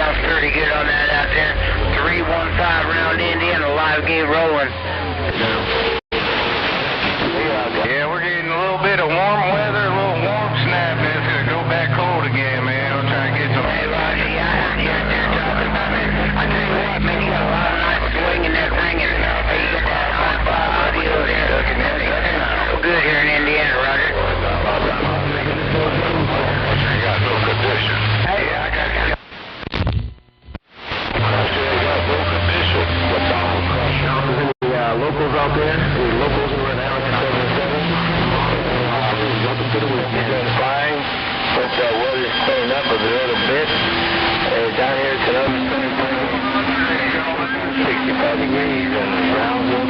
sounds pretty good on that out there. 315 round Indiana, live gate rolling. Yeah, we're getting a little bit of warm weather, a little warm snap, and it's going to go back cold again, man. I'm trying to get some... Hey, Roger, yeah, I heard you out there talking about, man. I tell you what, man, you got a lot of nice swing in that ring, and hey, you got that high five audio there. So good here in Indiana, Roger. You got no condition. Hey, I got you. Locals out there, the locals who are now at 77. Welcome to the weekend. Been fine. Hope that weather's cleaned up a little bit. Down here tonight, 65 degrees and Brownsville.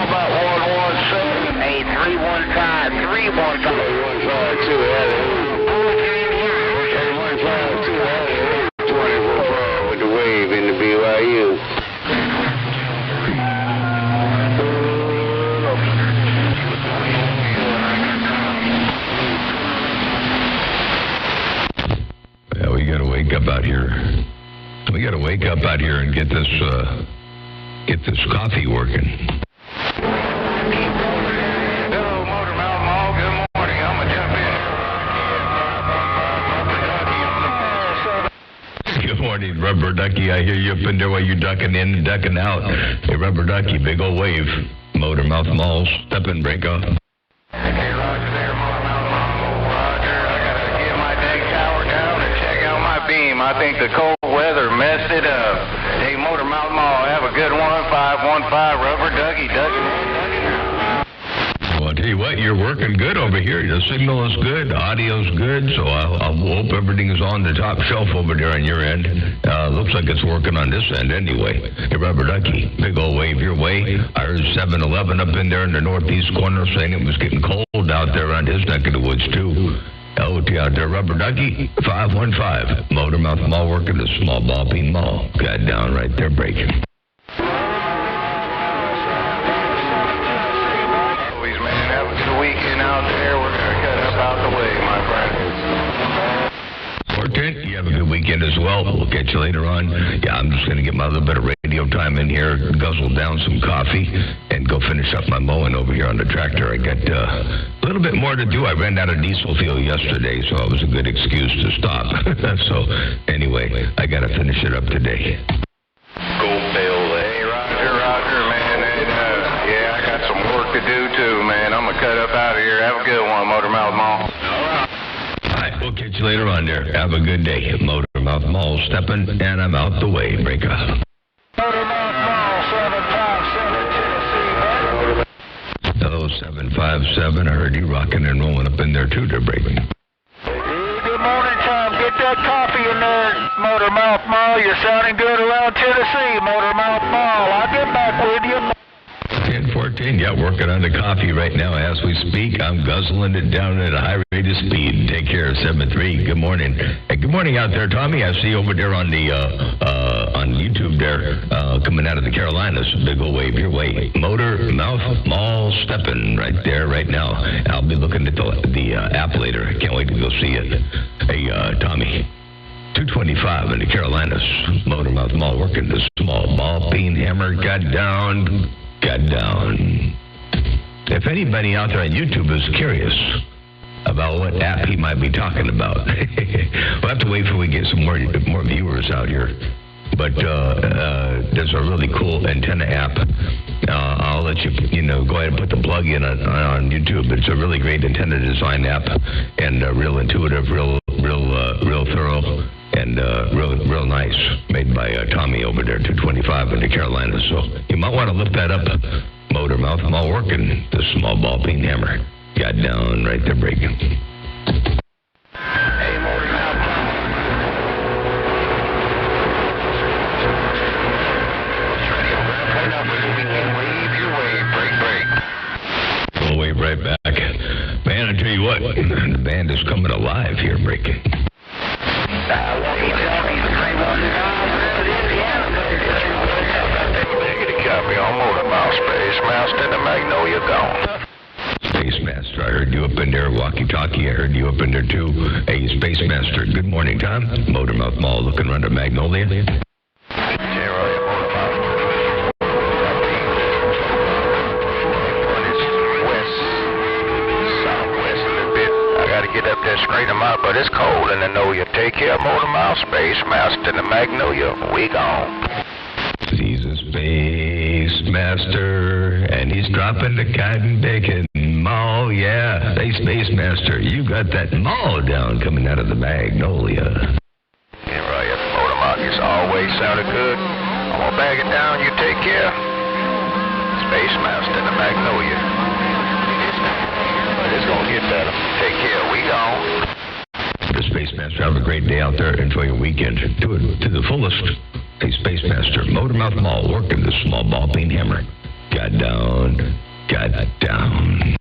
About 117. Hey, 315, 315. 315, 24 with the wave in the BYU. Yeah, we got to wake up out here. We got to wake up out here and get this coffee working. Hello, Motor Mountain Mall. Good morning. I'm going to jump in. Good morning, Rubber Ducky. I hear you up in there while you're ducking in and ducking out. Hey, Rubber Ducky, big old wave. Motor Mouth Mall, step and break off. Hey, Roger there, Motor Mountain Mall. Roger, I got to get my deck tower down and check out my beam. I think the cold weather messed it up. Hey, Motor Mountain Mall, have a good one. 515 Rubber Ducky, Well, I'll tell you what, you're working good over here. The signal is good, the audio's good, so I hope everything is on the top shelf over there on your end. Looks like it's working on this end anyway. Hey, Rubber Ducky, big old wave your way. I heard 7-Eleven up in there in the northeast corner saying it was getting cold out there around his neck of the woods, too. LOT out there, Rubber Ducky, 515. Motor Mouth Mall working the small ball peen mall. Got down right there breaking. Weekend out there, we're going to cut up out the way, my friend. Portent, you have a good weekend as well. We'll catch you later on. Yeah, I'm just going to get my little bit of radio time in here, guzzle down some coffee, and go finish up my mowing over here on the tractor. I got a little bit more to do. I ran out of diesel fuel yesterday, so it was a good excuse to stop. So anyway, I got to finish it up today. Go Bill. Hey, Roger, man. And, yeah, I got some work to do, too, man. I'm going to cut up out of here. Have a good one, Motor Mouth Mall. All right, we'll catch you later on there. Have a good day. Motor Mouth Mall stepping, and I'm out the way. Break up. Motor Mouth Mall, 757 Tennessee. Hello, 757. I heard you rocking and rolling up in there, too. They're breaking. Good morning, Tom. Get that coffee in there, Motor Mouth Mall. You're sounding good around Tennessee, Motor Mouth Mall. I'll get back with you. 1014, yeah, working on the coffee right now as we speak. I'm guzzling it down at a high rate of speed. Take care, 7-3. Good morning. Hey, good morning out there, Tommy. I see you over there on the on YouTube there, coming out of the Carolinas. Big old wave your way. Motor Mouth Mall stepping right there right now. I'll be looking at the app later. I can't wait to go see it. Hey, Tommy. 225 in the Carolinas. Motor Mouth Mall working the small ball peen hammer. Got down. If anybody out there on YouTube is curious about what app he might be talking about, we'll have to wait till we get some more viewers out here. But there's a really cool antenna app. I'll let you go ahead and put the plug in on YouTube. It's a really great antenna design app, and real intuitive, real thorough, and real nice. Made by Tommy over there, 225 in the Carolinas. So you might want to look that up. Motor Mouth Mall working the small ball peen hammer. Got down right there breaking. Hey, Motor Mouth Mall. Wave your way, break. We'll wave right back. Man, I tell you what, the band is coming alive here breaking. Copy on Motor Mouth, Space Master, the Magnolia gone. Space Master. Master, I heard you up in there. Walkie-talkie, I heard you up in there too. Hey, Space Master, good morning, Tom. Motormouth Mall looking around at Magnolia. Get up there, straighten them out, but it's cold in the Magnolia. Take care, Motor Mouth, Space Master in the Magnolia. We gone. He's a Space Master, and he's dropping the cotton bacon mall. Yeah, hey, Space Master, you got that mall down coming out of the Magnolia. Yeah, right, Motor Mouth, it's always sounded good. I'm gonna bag it down, you take care. Space Master in the Magnolia. It's gonna get better. Take care. We gone. The Space Master, have a great day out there. Enjoy your weekend. Do it to the fullest. Hey, Space Master, Motormouth Mall, working the small ball peen hammer. Got down. Got down.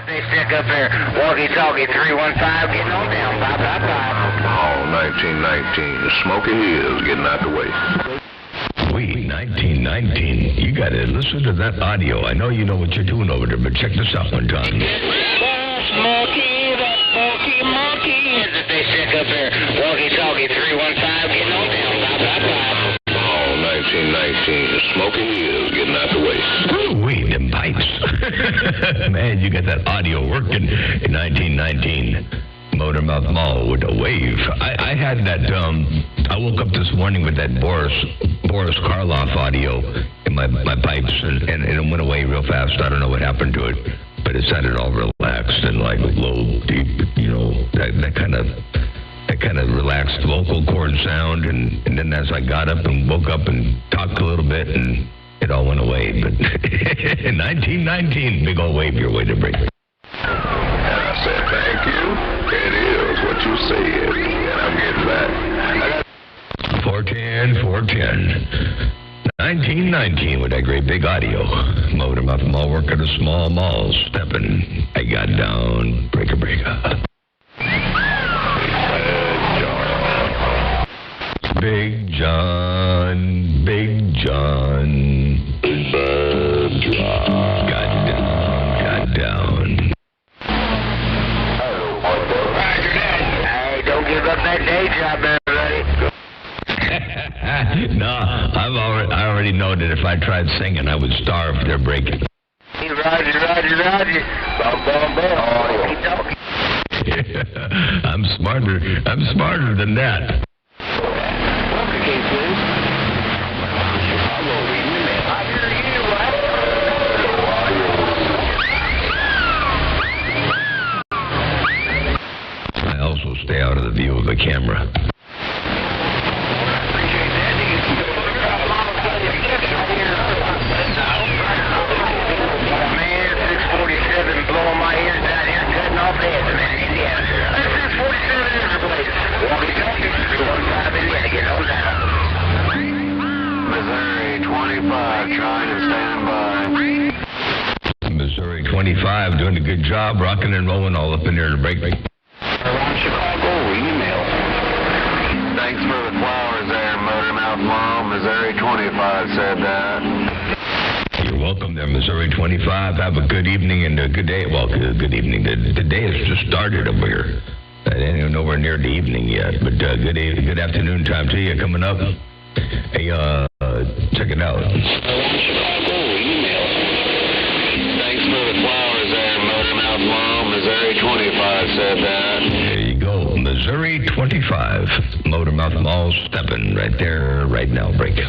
They stick up there, walkie-talkie 315, getting on down, 555. Oh, 1919, the Smoky Hills getting out the way. Sweet, 1919. You got to listen to that audio. I know you know what you're doing over there, but check this out one time. Smokey, that funky monkey. They stick up there, walkie-talkie 315, getting on down, 555. Oh, 1919, the Smoky Hills getting out the way. Wait, them pipes. Man, you got that audio working in 1919. Motormouth Mall with a wave. I had that, I woke up this morning with that Boris Karloff audio in my pipes, and it went away real fast. I don't know what happened to it, but it sounded all relaxed and like low, deep, you know, that kind of relaxed vocal cord sound, and then as I got up and woke up and talked a little bit, and it all went away. But in 1919, big old wave your way to break. And I said, thank you. It is what you said. And I'm getting back. 410. 1919 with that great big audio. Motormouth Mall working a small mall. Stepping. I got down. Breaker. Big John. Got down. Hey, don't give up that day job, everybody. No, I already know that if I tried singing, I would starve. They're breaking. Roger. Bum. I'm smarter than that. I also stay out of the view of the camera. Blowing my ears down here, cutting off heads, man. Indiana. That's 647 is the place. Walkie-talkie, 315 Indiana, get on down. Missouri 25, trying to stand by. Missouri 25 doing a good job, rocking and rolling all up in there to break. Around Chicago, email. Thanks for the flowers there, Motormouth Mall. Missouri 25 said that. You're welcome there, Missouri 25. Have a good evening and a good day. Well, good evening. The day has just started over here. It ain't even nowhere near the evening yet, but good afternoon time to you coming up. Hey, check it out. Thanks for the flowers there, Motormouth Mall. Missouri 25 said that. There you go, Missouri 25. Motormouth Mall stepping right there, right now. Break.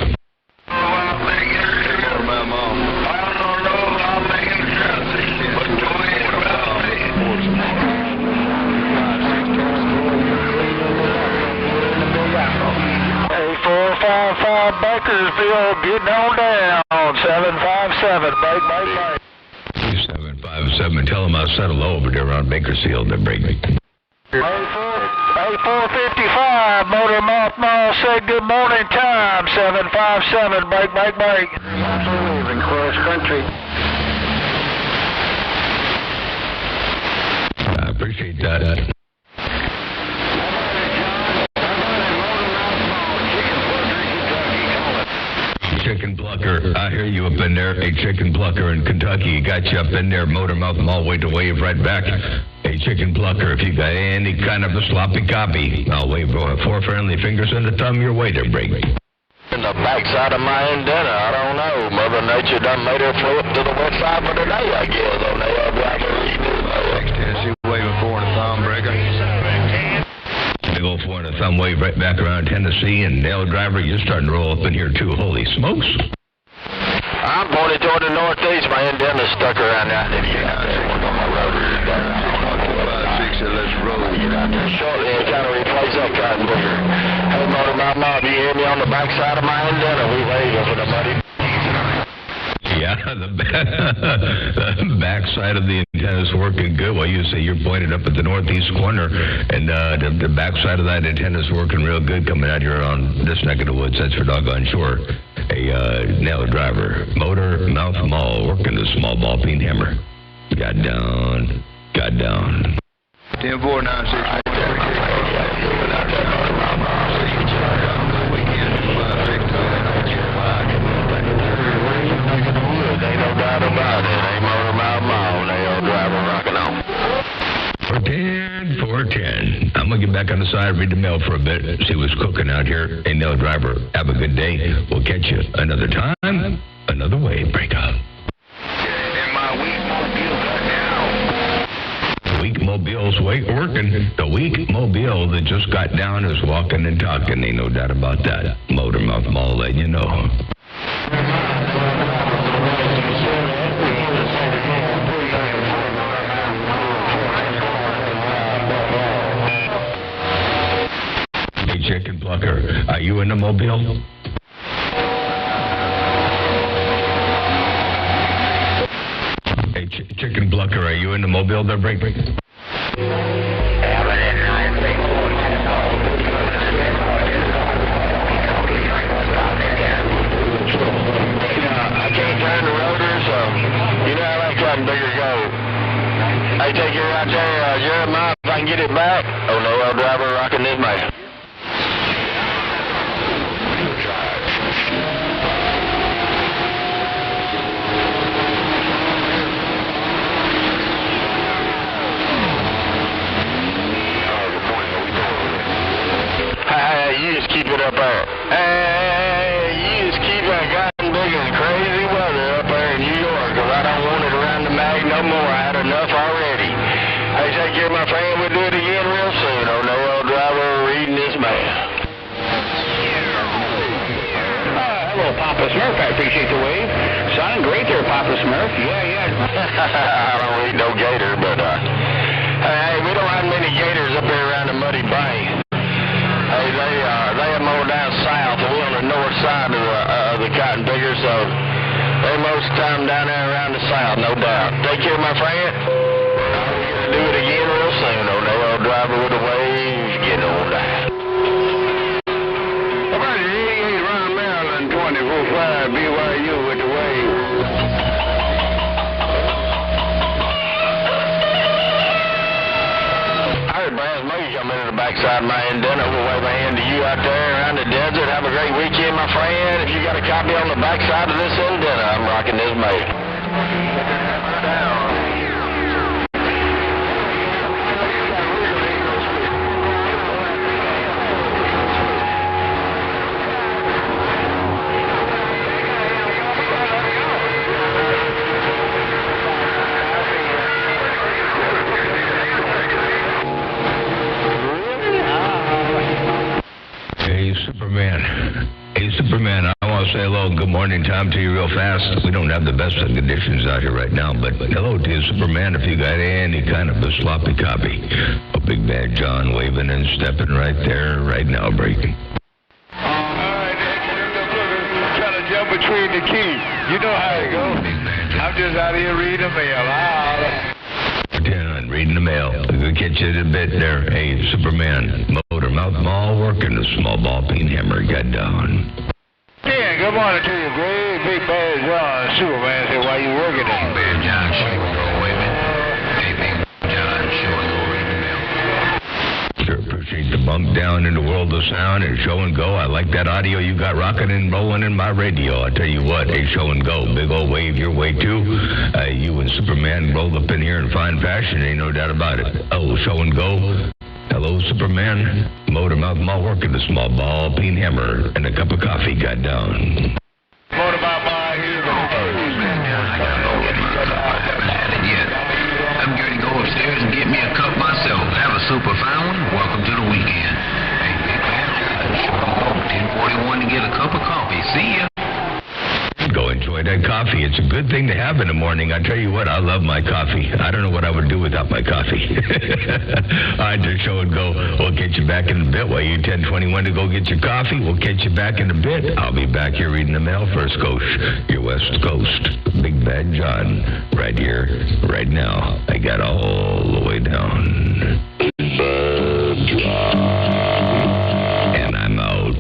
Bakersfield, getting on down. 757, break. 757. Tell them I'll settle over there around Bakersfield. They break me. A455, Motormouth Mall said good morning time. 757, break. Absolutely, in cross country. that. Chicken Plucker, I hear you up in there. Hey, Chicken Plucker in Kentucky, got you up in there. Motor Mouth Mall, wait to wave right back. Hey, Chicken Plucker, if you got any kind of a sloppy copy, I'll wave 4 friendly fingers and a thumb your way there, break. In the backside of my antenna, I don't know. Mother Nature done made her flip to the west side for today, I guess. On the Tennessee waving 4 and a thumb breaker. Big old 4 and a thumb wave right back around Tennessee, and Nail Driver, you're starting to roll up in here too. Holy smokes. I'm pointed toward the northeast. My antenna's stuck around out there. Let's roll. Shortly, and kind of replace that cotton booger. Hey, Motor Mouth Mob, you hear me on the backside of my antenna? We waving for the muddy. Yeah, the backside of the antenna's working good. Well, you say you're pointed up at the northeast corner, and the backside of that antenna's working real good coming out here on this neck of the woods. That's for doggone sure. A Nail Driver, Motor Mouth Mall, working the small ball peen hammer. Got down. 10-4-9-6. Ain't no doubt about it. Ain't Motor Mouth Mall. Nail Driver rocking on. 410. I'm going to get back on the side, read the mail for a bit, see what's cooking out here. Hey, Nail Driver, have a good day. We'll catch you another time, another way. Break up. And my weak mobile got down. Weak mobile's working. The weak mobile that just got down is walking and talking. Ain't no doubt about that. Motor Mouth Mall letting you know. Hey, Chicken Plucker, are you in the mobile? Hey, Chicken Plucker, are you in the mobile there, break? I can't turn the rotors, so you know how that cotton bigger go. Hey, take your out there, Jeremiah, if I can get it back. Oh, Nail Driver rocking this man. Hey, you just keep it up there. Hey, you just keep that gotten big and crazy weather up there in New York, because I don't want it around the mag no more. I had enough already. Hey, take care, my friend. We'll do it again real soon. Oh, Nail Driver reading this man. Hello, Papa Smurf. I appreciate the wave. Sounding great there, Papa Smurf. Yeah. I don't eat no gator, but, hey, we don't have many gators up here around the muddy bank. Hey, they are more down south, and we're on the north side of the cotton bigger, so they most of the time down there around the south, no doubt. Take care, my friend. We're going to do it again real soon. Oh, Nail Driver with a wave, get on down. About 88 Ron Maryland, 24-5, BYU with the wave. I heard Brad Moody come into the backside of my antenna. We'll wave a hand to you out there around the desert. Have a great weekend, my friend. If you got a copy on the backside of this antenna, I'm rocking this mate. Hey, Superman, I want to say hello and good morning time to you real fast. We don't have the best of conditions out here right now, but hello to you, Superman, if you got any kind of a sloppy copy. A big bad John waving and stepping right there, right now, breaking. All right, trying to jump between the keys. You know how it goes. I'm just out here reading the mail. Reading the mail. We'll catch you in a bit there. Hey, Superman, Motor Mouth Mall working the small ball peen hammer got down. Yeah, good morning to you, great big bad John. Superman said, why you working it? Big John, sure, go waving. Hey, Big John, sure, go reading the mail. bunk down in the world of sound and show and go. I like that audio you got rocking and rolling in my radio. I tell you what, hey, show and go. Big old wave your way, too. You and Superman rolled up in here in fine fashion. Ain't no doubt about it. Oh, show and go. Hello, Superman. Motor Mouth Mall working the small ball, peen hammer, and a cup of coffee got down. Motor Mouth Mall, here's the I'm going to go upstairs and get me a cup myself. Have a super fine one. Welcome to the weekend. Hey, big man, 1041 to get a cup of coffee. See ya. Go enjoy that coffee. It's a good thing to have in the morning. I tell you what, I love my coffee. I don't know what I would do without my coffee. All right, the show and go. We'll get you back in a bit. While you 1021 to go get your coffee, we'll catch you back in a bit. I'll be back here reading the mail first coast. Your West Coast. Big Bad John. Right here, right now. I got all the way down. Big Bad John. And I'm out.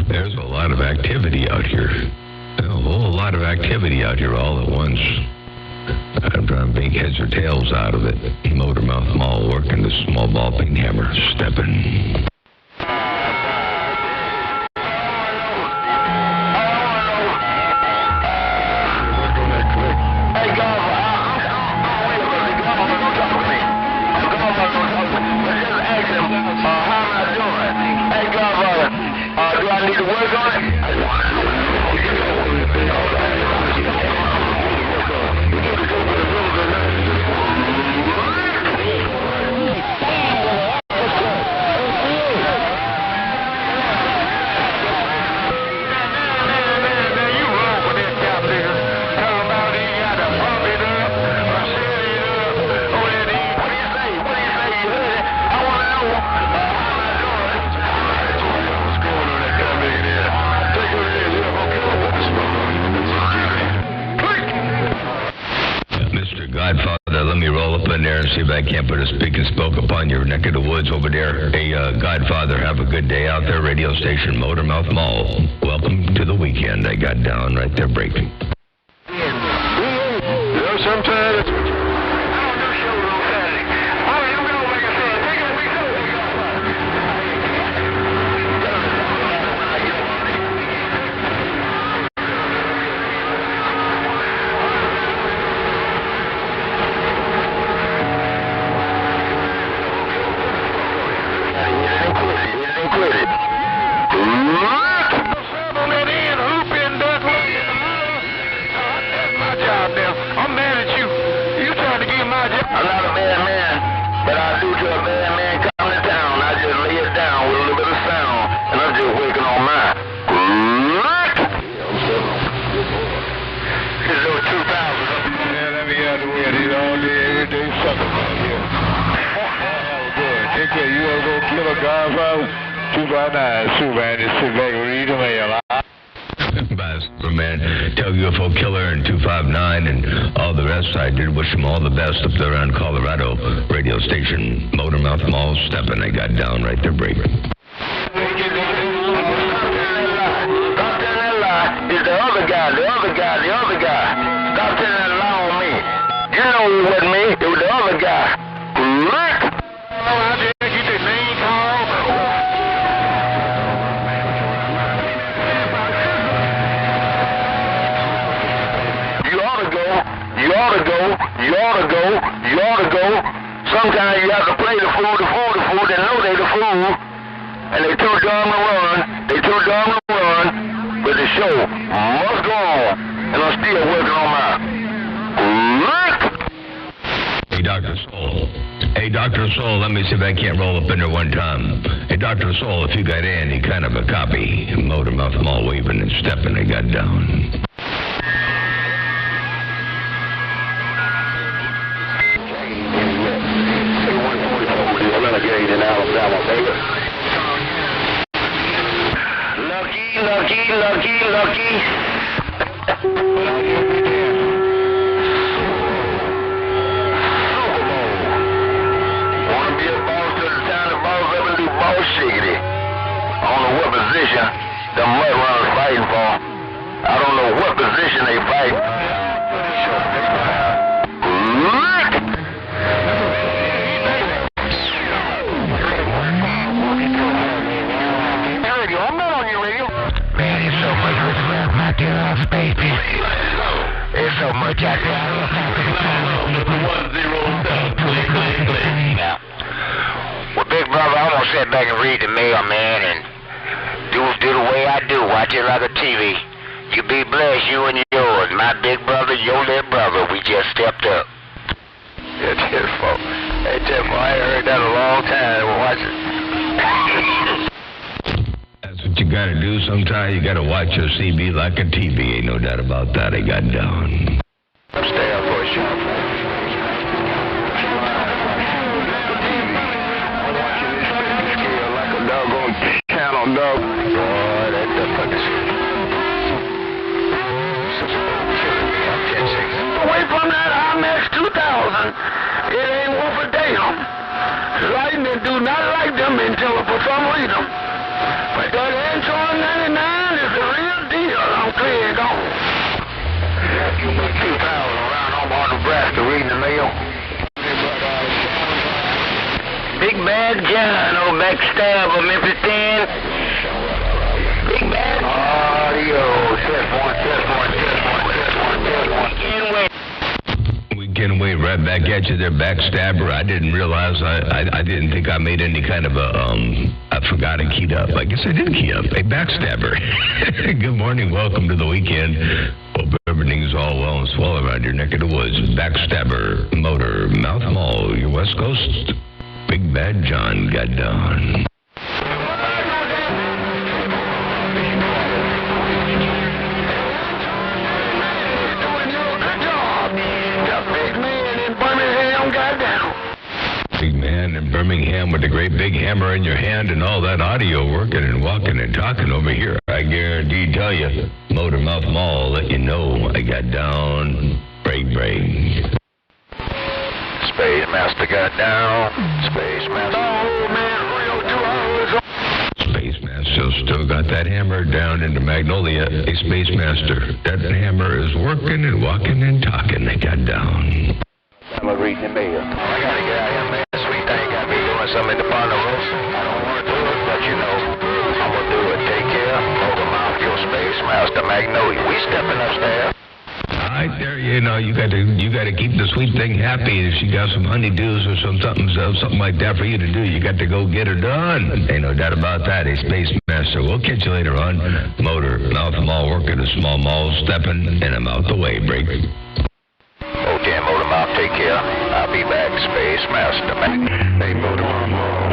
There's a lot of activity out here. A whole lot of activity out here all at once. I'm trying to make heads or tails out of it. Motor Mouth Mall working the small ball peen hammer, stepping. See if I can't put a speak and spoke upon your neck of the woods over there. Hey, Godfather, have a good day out there. Radio station, Motor Mouth Mall. Welcome to the weekend. I got down right there breaking. Sometimes. Tell UFO Killer and 259 and all the rest. I did wish them all the best up there on Colorado. Radio station, Motor Mouth Mall, stepping. I got down right there breaking. It's the other guy. Stop telling that lie on me. You know it wasn't me. It was the other guy. You ought to go. Sometimes you have to play the fool. They know they the fool. And they too dumb to run. But the show must go on. And I'm still working on mine. Hey, Dr. Soul. Hey, Dr. Soul, let me see if I can't roll up in there one time. Hey, Dr. Soul, if you got any kind of a copy, Motor Mouth Mall waving and stepping, I got down. Say 144. in Alabama, baby. Lucky. Wanna be a boss to the town, the boss up and do boss shiggity. I don't know what position the mud runners fighting for. I don't know what position they fight. There's so much out there. Well, big brother, I'm gonna sit back and read the mail, man, and do the way I do. Watch it like a TV. You be blessed, you and yours. My big brother, your little brother. We just stepped up. Yeah, Tiffo. Hey, Tiffo, I ain't heard that a long time. Watch it. You gotta do sometimes. You gotta watch your CB like a TV. Ain't no doubt about that. I got down. Stay up for a shot. Like a doggone channel dog. Boy, that fucking away from that IMAX 2000. It ain't worth a damn. Lightning do not like them until for some reason. But that Antron 99 is the real deal. I'm clear and gone. 2,000 around Omaha, Nebraska, reading the mail. Big Bad John, old backstabber, Memphis 10. Big Bad audio. Test one. Weekend wave right back at you there, backstabber. I didn't realize, I didn't think I made any kind of I forgot to key up. I guess I did key up. Hey, backstabber. Good morning, welcome to the weekend. Hope everything's all well and swell around your neck of the woods. Backstabber, Motor, Mouth Mall, your West Coast. Big Bad John got down. Big man in Birmingham with a great big hammer in your hand and all that audio working and walking and talking over here. I guarantee tell you, Motor Mouth Mall let you know I got down. Break. Space Master got down. Space Master. Oh, man, real 2 hours. Space Master still got that hammer down into Magnolia. Hey, Space Master, that hammer is working and walking and talking. They got down. I'm reading the mail. I gotta get out here, man. Sweet thing got me doing something in the Ponderosa. I don't want to do it, but you know, I'm gonna do it. Take care. Motor Mouth, your Space Master Magnolia. We stepping upstairs. Right there, you know, you got to keep the sweet thing happy. If she got some honeydews or something like that for you to do, you got to go get her done. Ain't no doubt about that. Hey, Space Master, we'll catch you later on. Motor Mouth Mall working, a small mall stepping, and I'm out the way. Break. Okay, Motor Mouth, take care. I'll be back, Space Master. Hey, Motor Mouth,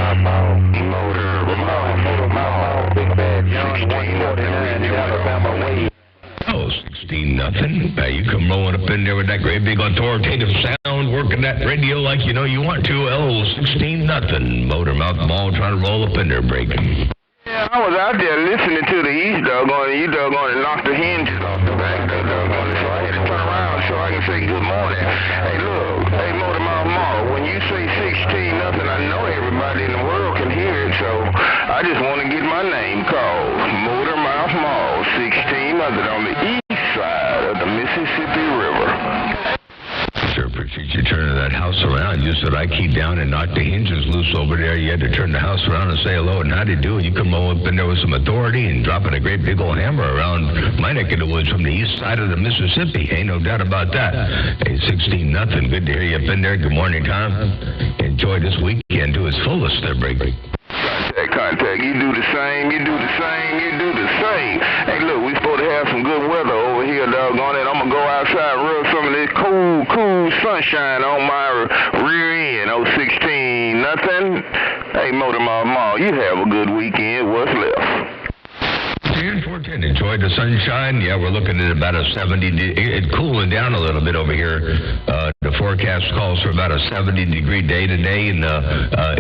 Big Bad 16, Alabama way. Oh, 16-0. Now you come rolling up in there with that great big authoritative sound, working that radio like you know you want to. 16-0. Motor Mouth Mall trying to roll up in there, breaking. Yeah, I was out there listening to the East doggone, and you doggone and knocked the hinges off the back there, doggone, so I had to turn around so I can say good morning. Hey, look, hey, Motor Mouth Mall, when you say 16-0, I know everybody in the world can hear it, so I just want to get my name called. Motor Mouth Mall, 16-0 on the east side of the Mississippi River. Sure appreciate you turning that house around. You said I keyed down and knocked the hinges loose over there. You had to turn the house around and say hello and how do you do? You come up in there with some authority and dropping a great big old hammer around my neck of the woods from the east side of the Mississippi. Ain't no doubt about that. Hey, 16-0. Good to hear you up in there. Good morning, Tom. Enjoy this weekend to its fullest there, break. Contact. You do the same. Hey, look, we supposed to have some good weather over here, doggone it. I'm going to go outside and rub some of this cool sunshine on my rear end. 16-0. Hey, Motor Mouth Mall, you have a good weekend. What's left? 10-4-10. Enjoy the sunshine. Yeah, we're looking at about a 70. It's cooling down a little bit over here The forecast calls for about a 70-degree day today, and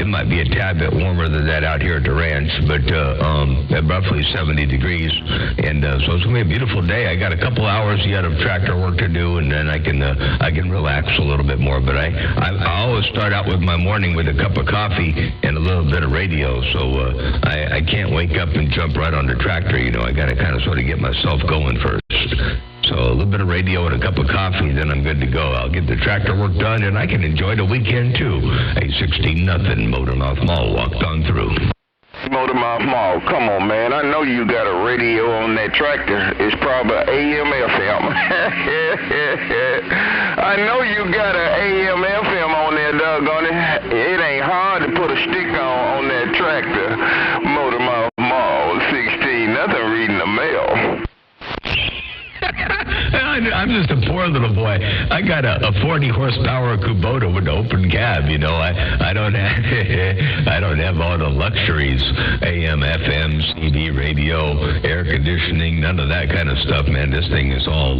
it might be a tad bit warmer than that out here at the ranch, but at roughly 70 degrees. And so it's going to be a beautiful day. I got a couple hours yet of tractor work to do, and then I can relax a little bit more. But I always start out with my morning with a cup of coffee and a little bit of radio, so I can't wake up and jump right on the tractor. You know, I got to kind of sort of get myself going first. So a little bit of radio and a cup of coffee, then I'm good to go. I'll get the tractor work done, and I can enjoy the weekend, too. A 16-0 Motormouth Mall walked on through. Motormouth Mall, come on, man. I know you got a radio on that tractor. It's probably AM FM. I know you got an AM FM on there, doggone it. It ain't hard to put a stick on that tractor. Motormouth Mall, 16-0 reading the mail. I'm just a poor little boy. I got a 40-horsepower Kubota with an open cab. You know, I don't have all the luxuries, AM, FM, CD, radio, air conditioning, none of that kind of stuff, man. This thing is all,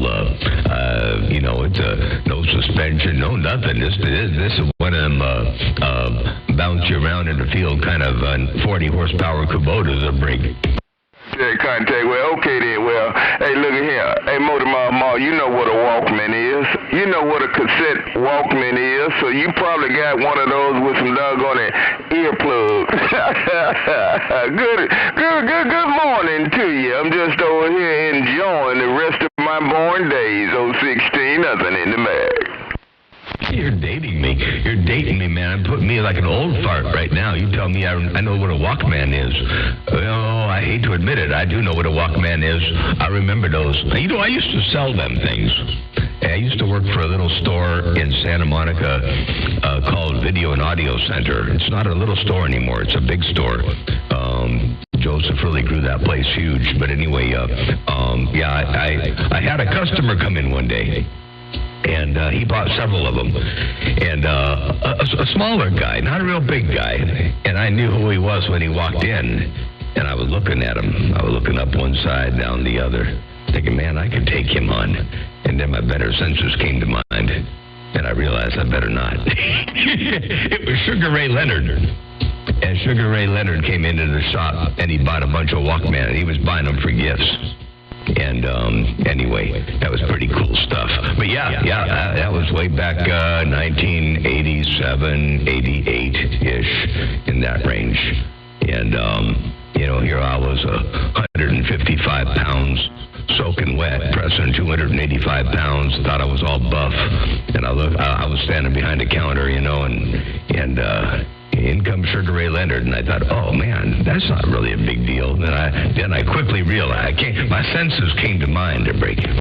you know, it's no suspension, no nothing. This is one of them bounce you around in the field kind of 40-horsepower Kubotas that break. Yeah, contact. Well, okay then. Well, hey, look at here. Hey, Motormouth Mall, you know what a Walkman is. You know what a cassette Walkman is. So you probably got one of those with some doggone earplugs. Good morning to you. I'm just over here enjoying the rest of my born days. 16-0 in the mag. You're dating me. You're dating me, man. I'm putting me like an old fart right now. You tell me I know what a Walkman is. Oh, I hate to admit it. I do know what a Walkman is. I remember those. You know, I used to sell them things. I used to work for a little store in Santa Monica called Video and Audio Center. It's not a little store anymore. It's a big store. Joseph really grew that place huge. But anyway, I had a customer come in one day. And he bought several of them. And a smaller guy, not a real big guy. And I knew who he was when he walked in. And I was looking at him. I was looking up one side, down the other, thinking, man, I could take him on. And then my better senses came to mind. And I realized I better not. It was Sugar Ray Leonard. And Sugar Ray Leonard came into the shop, and he bought a bunch of Walkman. And he was buying them for gifts. And anyway, that was pretty cool stuff. But yeah, that was way back 1987, 88-ish, in that range. And, you know, here I was 155 pounds, soaking wet, pressing 285 pounds, thought I was all buff. And I was standing behind the counter, you know, and in comes Sugar Ray Leonard, and I thought, oh man, that's not really a big deal. Then I quickly realized, my senses came to mind to break it.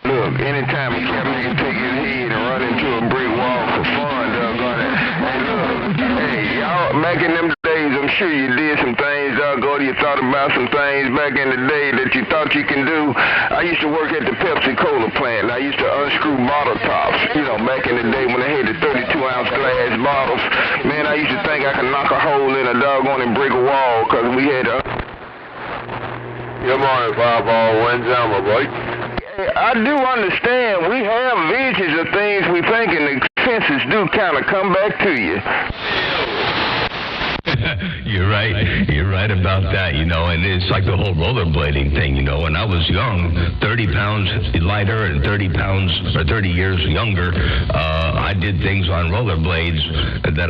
Look, anytime a cat can take his head and run into a brick wall for fun, doggone it. Hey, look, hey, y'all, back in them days, I'm sure you did some things, doggone it. You thought about some things back in the day that you thought you can do. I used to work at the Pepsi-Cola plant, and I used to unscrew bottle tops. You know, back in the day when they had the 32-ounce glass bottles, man, I used to think I could knock a hole in a doggone and break a wall, because we had a... Good morning, Fireball. When's Elmer, boy? I do understand we have visions of things we think, and the senses do kind of come back to you. You're right. You're right about that, you know, and it's like the whole rollerblading thing, you know. When I was young, 30 pounds lighter and 30 years younger, I did things on rollerblades that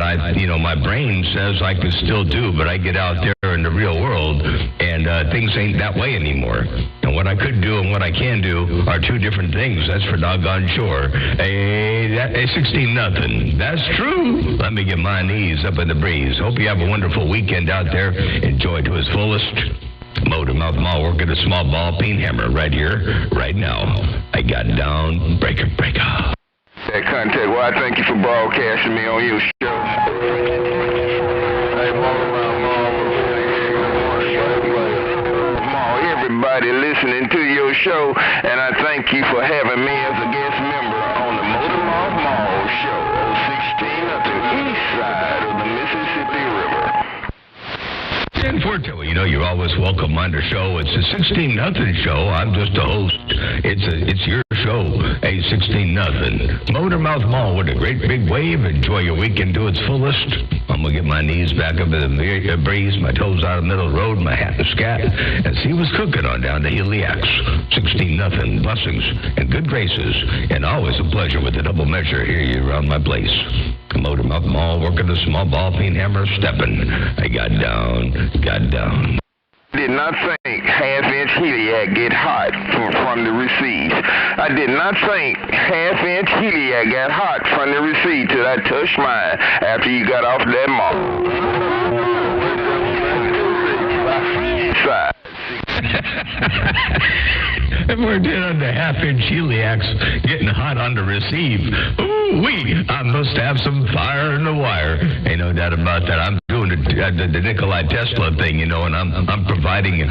my brain says I can still do, but I get out there in the real world, and things ain't that way anymore. And what I could do and what I can do are two different things. That's for doggone sure. Hey, 16-0. That's true. Let me get my knees up in the breeze. Hope you have a wonderful weekend out there. Enjoy to its fullest. Motormouth Mall working a small ball peen hammer right here, right now. I got down, breaker. That contact. Well, I thank you for broadcasting me on your show. Hey, Motormouth Mall, everybody listening to your show, and I thank you for having me as a guest member on the Motormouth Mall show on 16 at the east side of the Mississippi River. 10-14 Forte, you know, you're always welcome on the show. It's a 16-0 show. I'm just a host. It's your show, a 16-0. Motormouth Mall with a great big wave. Enjoy your weekend to its fullest. I'm going to get my knees back up in the breeze, my toes out of the middle of the road, my hat and scat, and see what's cooking on down to Helix. 16-0. Blessings and good graces, and always a pleasure with the double measure here you around my place. Motormouth Mall, working the small ball peen hammer, stepping. I got down. Did not think half-inch Heliac get hot from the receive. I did not think half-inch Heliac got hot from the receive till I touched mine after you got off that mall. If we're dead on the half-inch Heliacs getting hot on the receive, ooh-wee, I must have some fire in the wire. Ain't no doubt about that. I'm doing the Nikolai Tesla thing, you know, and I'm providing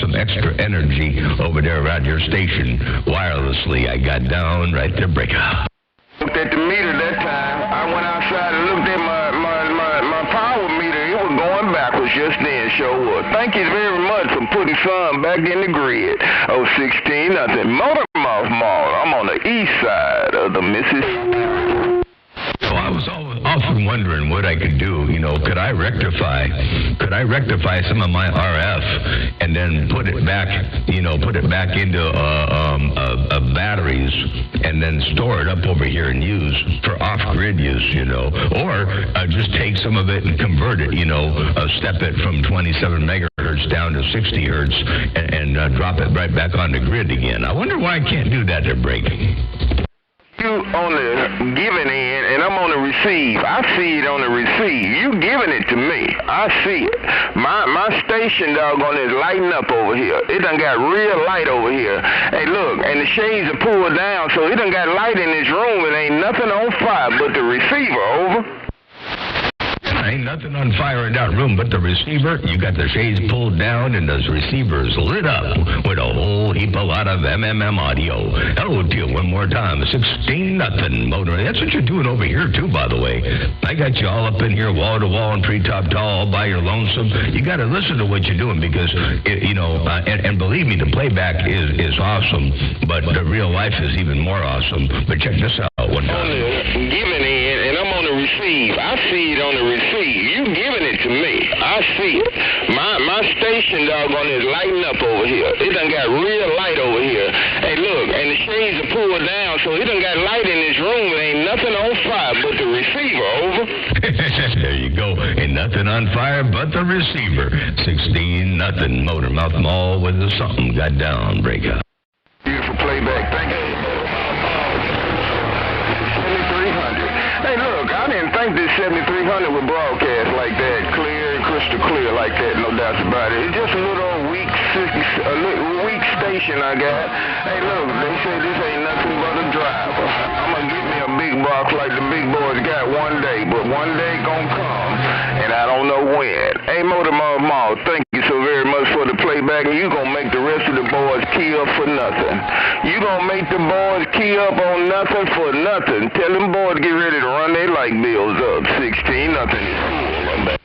some extra energy over there around your station wirelessly. I got down right there, breaker. Looked at the meter that time. I went outside and looked at my power meter. It was going backwards just then, sure was. Thank you very much for putting sun back in the grid. 16-0. Motormouth Mall. I'm on the east side of the Mississippi. So I was often wondering what I could do. You know, could I rectify some of my RF and then put it back into batteries and then store it up over here and use for off-grid use, you know, or just take some of it and convert it, you know, step it from 27 megahertz down to 60 hertz and drop it right back on the grid again. I wonder why I can't do that. They're breaking. You on the giving end, and I'm on the receive. I see it on the receive. You giving it to me. I see it. My station, doggone, is lighting up over here. It done got real light over here. Hey, look, and the shades are pulled down, so it done got light in this room, and ain't nothing on fire but the receiver, over. Ain't nothing on fire in that room but the receiver. You got the shades pulled down and those receivers lit up with a whole heap of lot of MMM audio. Hello to you one more time. 16-0 motor. That's what you're doing over here too, by the way. I got you all up in here wall to wall and treetop tall all by your lonesome. You got to listen to what you're doing because, and believe me, the playback is awesome, but the real life is even more awesome. But check this out. One time. On the giving end, and I'm on the receive. I see it on the receive. You giving it to me. I see it. My station, doggone, is lighting up over here. It done got real light over here. Hey, look, and the shades are pulled down, so it done got light in this room. It ain't nothing on fire but the receiver, over. There you go. Ain't nothing on fire but the receiver. 16-0 Motormouth Mall with the something got down breakout. Beautiful playback. Thank you. 7300. Hey, look, I didn't think this 7300 would broadcast like that, clear and crystal clear like that, no doubt about it. It's just a little weak station I got. Hey, look, they say this ain't nothing but a driver. I'm going to get me a big box like the big boys got one day, but one day gonna come, and I don't know when. Hey, Motormouth Mall, thank you so very much for the playback, and you going to make the rest of the boys key up for nothing. You going to make the boys key up on nothing for nothing. Tell them boys get ready to run their light bills up. 16-0 is cool.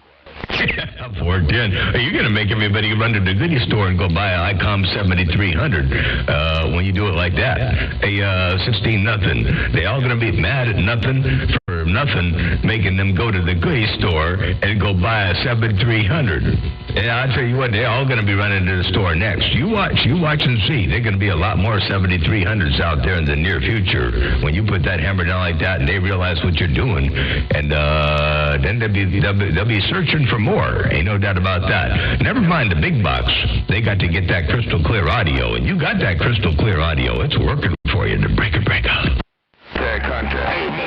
410. You're going to make everybody run to the goodie store and go buy an ICOM 7300 when you do it like that. Hey, 16-0. They all going to be mad at nothing for nothing, making them go to the goodie store and go buy a 7300. And I'll tell you what, they're all going to be running to the store next. You watch and see. There's going to be a lot more 7300s out there in the near future when you put that hammer down like that and they realize what you're doing. And then they'll be searching for more. Ain't no doubt about that. Never mind the big box. They got to get that crystal clear audio. And you got that crystal clear audio. It's working for you to break up. Contact.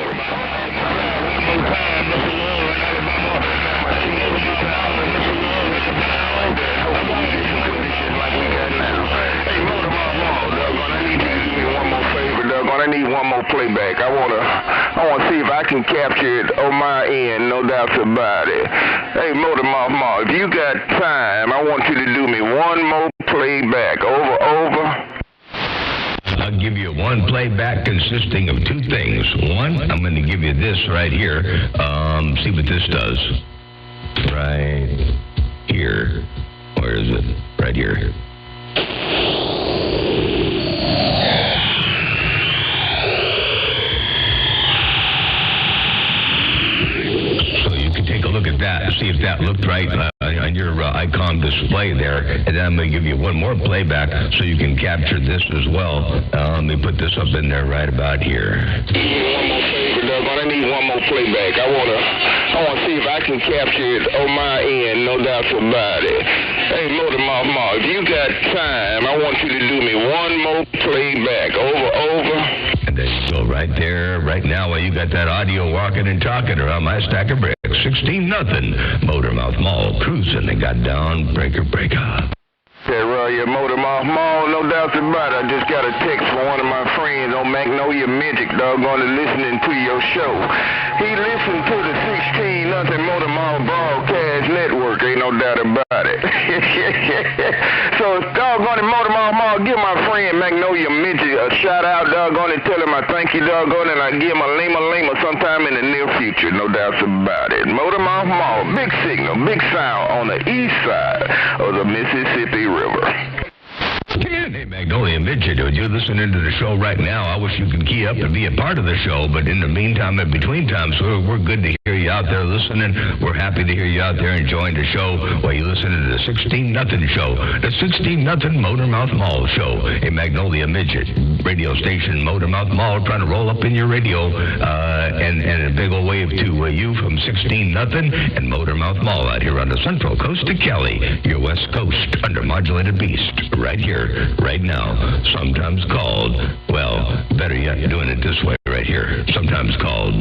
I need one more playback. I wanna see if I can capture it on my end, no doubts about it. Hey, Motormouth Mall, if you got time, I want you to do me one more playback. Over. I'll give you one playback consisting of two things. One, I'm going to give you this right here. See what this does. Right here. Where is it? Right here. So you can take a look at that and see if that looked right on your icon display there. And then I'm going to give you one more playback so you can capture this as well. Let me put this up in there right about here. I need one more playback. I want to see if I can capture it on my end, no doubt about it. Hey, Motor Mouth Ma, if you got time, I want you to do me one more playback. Over. And there you go, right there, right now, while you got that audio walking and talking around my stack of bricks. 16-0. Motor Mouth Mall cruising. They got down, breaker. Your Motor Mouth Mall, no doubt about it. I just got a text from one of my friends on Magnolia Magic, doggone it, listening to your show. He listened to the 16-0 Motor Mouth Broadcast Network, ain't no doubt about it. So, doggone it, Motor Mouth Mall, give my friend Magnolia Magic a shout out, doggone it, tell him I thank you, doggone it, and I give him a lima sometime in the near future, no doubt about it. Motor Mouth Mall, big signal, big sound on the east side of the Mississippi River. Hey, Magnolia Midget, are you listening to the show right now? I wish you could key up and be a part of the show, but in the meantime, in between times, we're good to hear you out there listening. We're happy to hear you out there enjoying the show while you listen to the 16-0 show, the 16-0 Motor Mouth Mall show, a Magnolia Midget radio station, Motor Mouth Mall, trying to roll up in your radio, and a big old wave to you from 16-0 and Motor Mouth Mall out here on the central coast of Cali, your west coast under modulated beast, right here, right now, sometimes called, well, better yet, doing it this way right here, sometimes called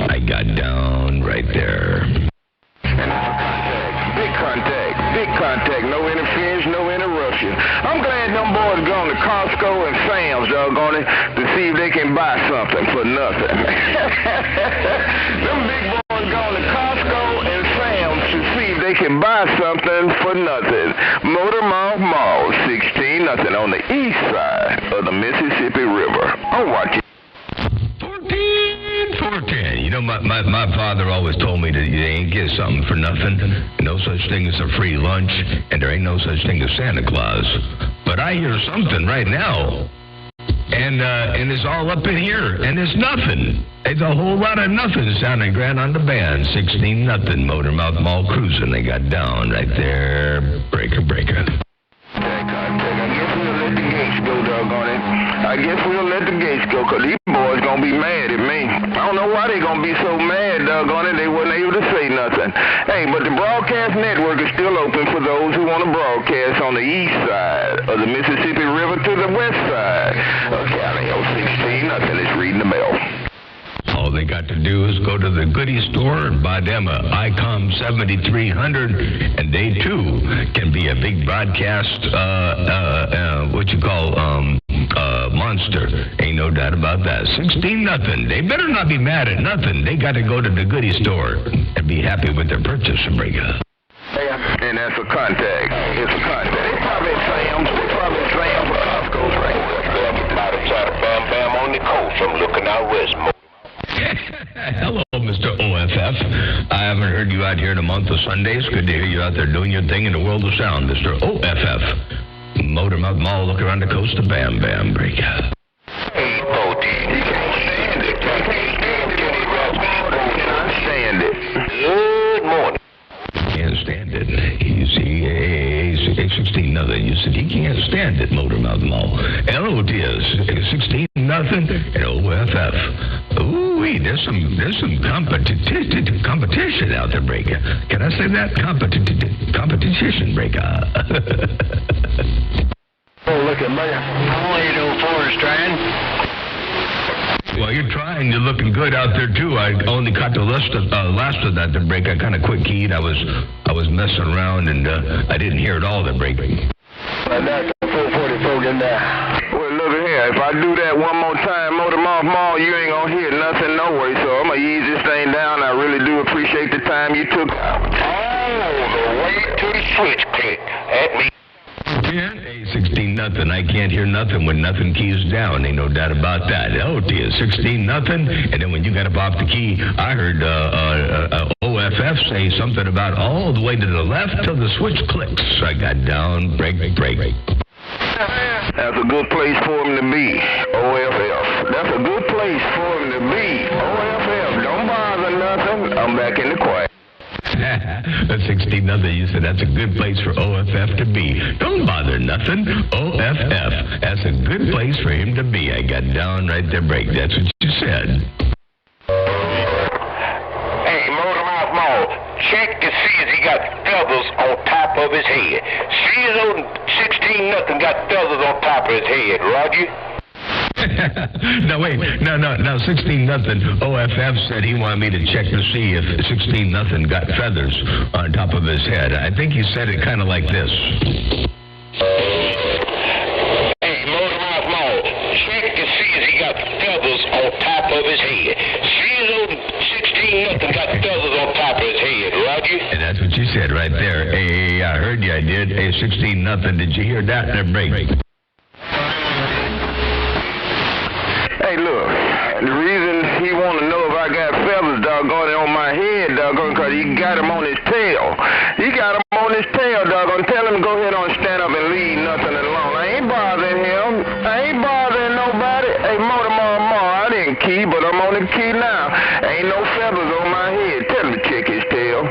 I got down right there. Big contact, no interference, no interruption. I'm glad them boys gone to Costco and Sam's, doggone it, to see if they can buy something for nothing. Them big boys gone to Costco and Sam's to see if they can buy something for nothing. Motor Mouth Mall, 16-0 on the east side of the Mississippi River. I'm watching. 14. You know, my father always told me that you ain't get something for nothing. No such thing as a free lunch, and there ain't no such thing as Santa Claus. But I hear something right now, and it's all up in here, and it's nothing. It's a whole lot of nothing sounding grand on the band. 16-0 Motor Mouth Mall cruising. They got down right there. Breaker. I guess we'll let the gates go, because these boys going to be mad at me. I don't know why they going to be so mad, doggone it, they wasn't able to say nothing. Hey, but the broadcast network is still open for those who want to broadcast on the east side of the Mississippi River to the west side of Cali. 16-0 is reading the bell. All they got to do is go to the goodie store and buy them a ICOM 7300, and they too can be a big broadcast, monster. Ain't no doubt about that. 16-0. They better not be mad at nothing. They got to go to the goodie store and be happy with their purchase, Breaker. And that's a contact. It's a contact. They probably Sam's for Costco's right. About to try to bam on the coast. I'm looking out west. Hello, Mr. OFF. I haven't heard you out here in a month of Sundays. Good to hear you out there doing your thing in the world of sound, Mr. OFF. Motor Mouth Mall, look around the coast of Bam Breaker. Hey, OD, you can't stand it. Can't stand it. Good morning. Can't stand it. You see, 16-0. You said he can't stand it, Motor Mouth Mall. LOTS, 16-0 and OFF. Ooh, there's some competition out there, Breaker. Can I say that? Competition, Breaker. Oh, look at me. How are you doing, Forrest Strand? Well, you're trying. You're looking good out there too. I only caught the last of that to break. I kind of quick keyed. I was messing around and I didn't hear it all. The breaking. That's 444 in there. Well, look at here. If I do that one more time, Motor Mouth Mall, you ain't gonna hear nothing no way. So I'm gonna ease this thing down. I really do appreciate the time you took. All the way to the switch click at me. Yeah, hey, 16-0. I can't hear nothing when nothing keys down. Ain't no doubt about that. Oh, dear, 16-0. And then when you got up off the key, I heard OFF say something about all the way to the left till the switch clicks. I got down, break. That's a good place for him to be. OFF. That's a good place for him to be. OFF. Don't bother nothing. I'm back in the quiet. That's 16-0. You said that's a good place for OFF to be. Don't bother nothing. OFF. That's a good place for him to be. I got down right there, break. That's what you said. Hey, Motormouth Mall, check to see if he got feathers on top of his head. See his old 16-0 got feathers on top of his head, Roger? No, wait. No. 16-0. OFF said he wanted me to check to see if 16-0 got feathers on top of his head. I think he said it kind of like this. Hey, Motormouth Mall, check to see if he got feathers on top of his head. See his old 16-0 got feathers on top of his head, Roger? And that's what you said right there. Hey, I heard you, I did. Hey, 16-0. Did you hear that? There, break. Hey, look, the reason he want to know if I got feathers, doggone it, on my head, doggone, because he got them on his tail. He got them on his tail, doggone. Tell him to go ahead on stand up and leave nothing alone. I ain't bothering him. I ain't bothering nobody. Hey, I didn't key, but I'm on the key now. Ain't no feathers on my head. Tell him to check his tail.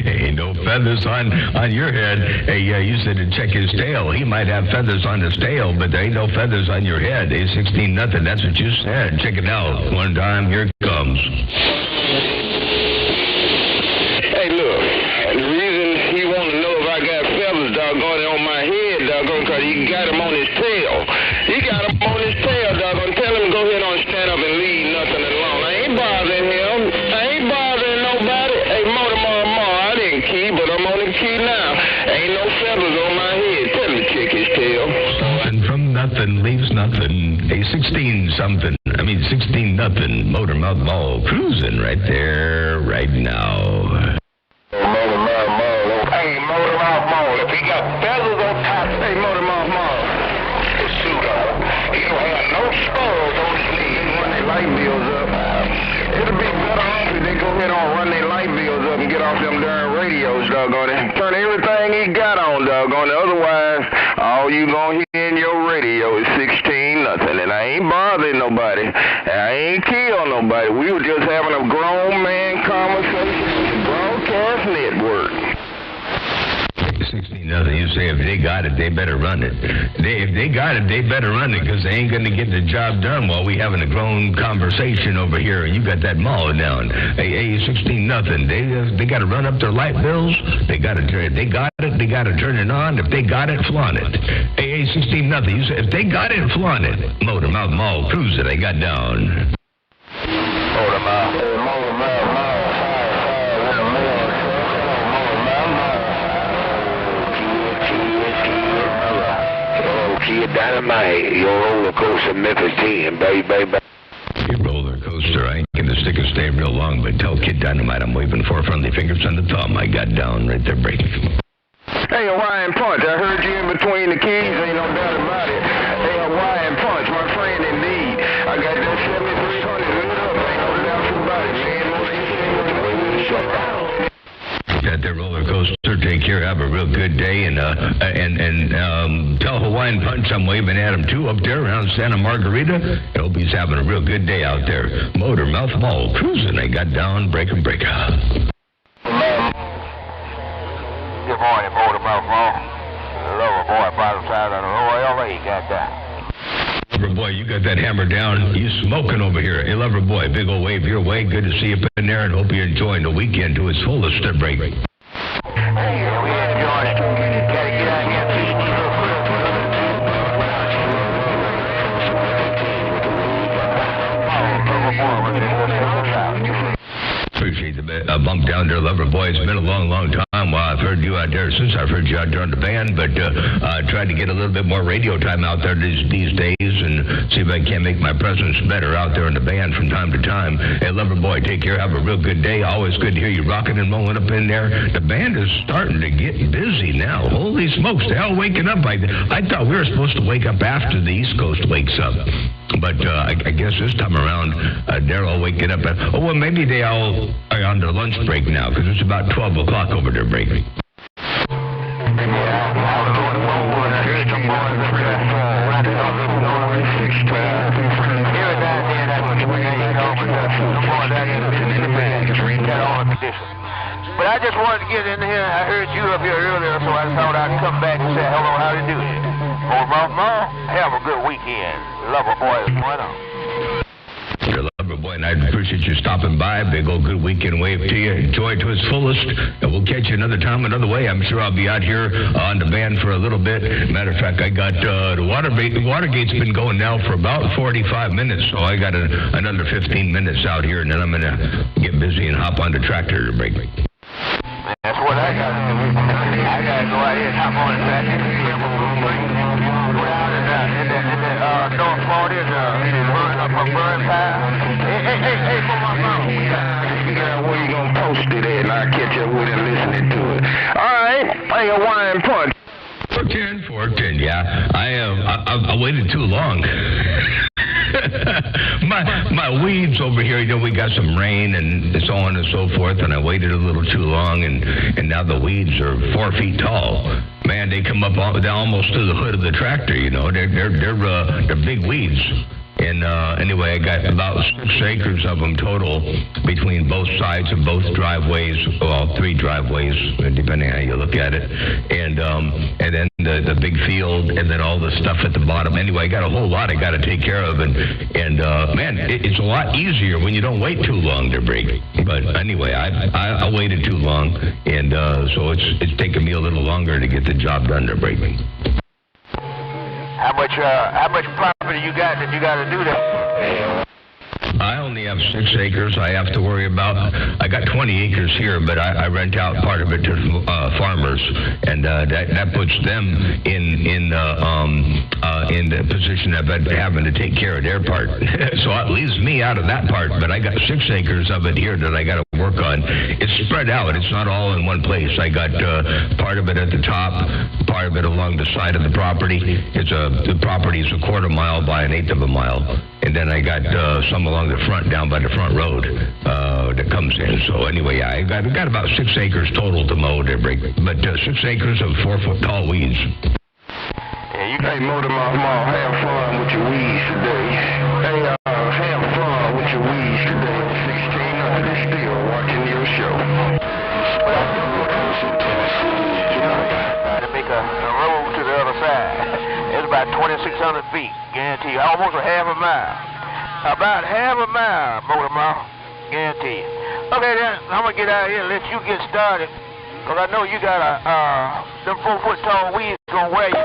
Ain't no feathers on your head. Hey, you said to check his tail. He might have feathers on his tail, but there ain't no feathers on your head. Hey, 16-0. That's what you said. Check it out. One time, here it comes. Hey, look, the reason he want to know if I got feathers, doggone it, on my head, doggone, because he got them on his tail. He got them on his tail, doggone. Tell him to go ahead on stand up and leave nothing alone. I ain't bothering him. I ain't bothering nobody. Hey, I didn't key, but I'm on the key now. Ain't no feathers on my head. Tell him to check his tail. And from nothing leaves nothing. Hey, 16-0. Motormouth Mall cruising right there, right now. Motormouth Mall. Hey, Motormouth Mall. If he got feathers on top, hey, Motormouth Mall. His suit on. He don't have no spurs on his knees when they light bills up. It'll be better off if they go ahead and run their light bills up and get off them darn radios, doggone it. Turn everything he got on, doggone it. Otherwise, all you gonna hear in your radio is 16-0. And I ain't bothering nobody. I ain't killed nobody. We were just having a grown man conversation on the broadcast network. 16-0. You say if they got it, they better run it. If they got it, they better run it because they ain't going to get the job done while we having a grown conversation over here and you got that mall down. Hey, 16-0. They got to run up their light bills. They got to turn it. They got it. They got to turn it on. If they got it, flaunt it. Hey, 16-0. You say if they got it, flaunt it. Motormouth Mall cruise it. I got down. Motormouth Mall. Kid Dynamite, your roller coaster Memphis 10, baby. Your roller coaster, I ain't gonna stick and stay real long, but tell Kid Dynamite I'm waving 4 friendly fingers on the thumb. I got down right there, break. Hey, Hawaiian Punch, I heard you in between the keys, ain't no doubt about it. Hey, Hawaiian Punch, my friend indeed. I got that 7300 lit up, ain't no doubt about it, man. Shut down. Got that roller coaster. Take care. Have a real good day, and tell Hawaiian Punch I'm waving at him too up there around Santa Margarita. I hope he's having a real good day out there. Motormouth Mall cruising. They got down, breaker. Good morning, Motormouth Mall. Lover boy, bottom side of the LA, got that. Lover boy, you got that hammer down. You smoking over here. Hey, Lover boy, big old wave your way. Good to see you in there, and hope you're enjoying the weekend to its fullest. Break. Hey, we enjoyed it. Gotta get out and get this real quick. Appreciate the bump down there, Lover boy. It's been a long time. time. Well, I've heard you out there since I've heard you out there on the band, but tried to get a little bit more radio time out there these days and see if I can make my presence better out there in the band from time to time. Hey, lover boy, take care. Have a real good day. Always good to hear you rocking and rolling up in there. The band is starting to get busy now. Holy smokes, they're all waking up. I thought we were supposed to wake up after the East Coast wakes up. But I guess this time around, they're all waking up. Well, maybe they all are on their lunch break now, because it's about 12 o'clock over their break. But I just wanted to get in here. I heard you up here earlier, so I thought I'd come back and say hello, how do you do it? Have a good weekend. Lover boy is going on. Your lover boy, and I appreciate you stopping by. Big old good weekend wave to you. Enjoy it to its fullest, and we'll catch you another time, another way. I'm sure I'll be out here on the band for a little bit. Matter of fact, I got the Watergate's been going now for about 45 minutes, so I got another 15 minutes out here, and then I'm going to get busy and hop on the tractor to break. That's what I got to do. I got to go out here and hop on the tractor. North Florida is burn pile. Hey, for my mom. Figure out where you gonna post it at, and I'll catch up with it listening to it. All right, play a wine punch. 410, yeah. I waited too long. my weeds over here, we got some rain and so on and so forth, and I waited a little too long, and now the weeds are 4 feet tall. Man, they come up almost to the hood of the tractor. They're big weeds. And anyway, I got about 6 acres of them total between both sides of both driveways, well, 3 driveways, depending how you look at it, and then the big field, and then all the stuff at the bottom. Anyway, I got a whole lot I got to take care of, and man, it's a lot easier when you don't wait too long to break. But anyway, I waited too long, and so it's taken me a little longer to get the job done to break. How much property you got that you got to do that? I only have 6 acres I have to worry about. I got 20 acres here, but I rent out part of it to farmers, and that puts them in the position of having to take care of their part. So it leaves me out of that part, but I got 6 acres of it here that I got to work on. It's spread out. It's not all in one place. I got part of it at the top, part of it along the side of the property. The property is a 1/4 mile by 1/8 of a mile, and then I got some along the front, down by the front road that comes in. So anyway, I got about 6 acres total to mow there, but 6 acres of 4-foot tall weeds. Yeah, you can mow them off. Have fun with your weeds today. Hey, have fun with your weeds today. 1600 still watching your show. To make a road to the other side. It's about 2,600 feet, guarantee you. Almost a half a mile. About half a mile, motor mile, guarantee you. Okay, then, I'm going to get out here and let you get started, because I know you got them 4-foot tall weeds going to wear you.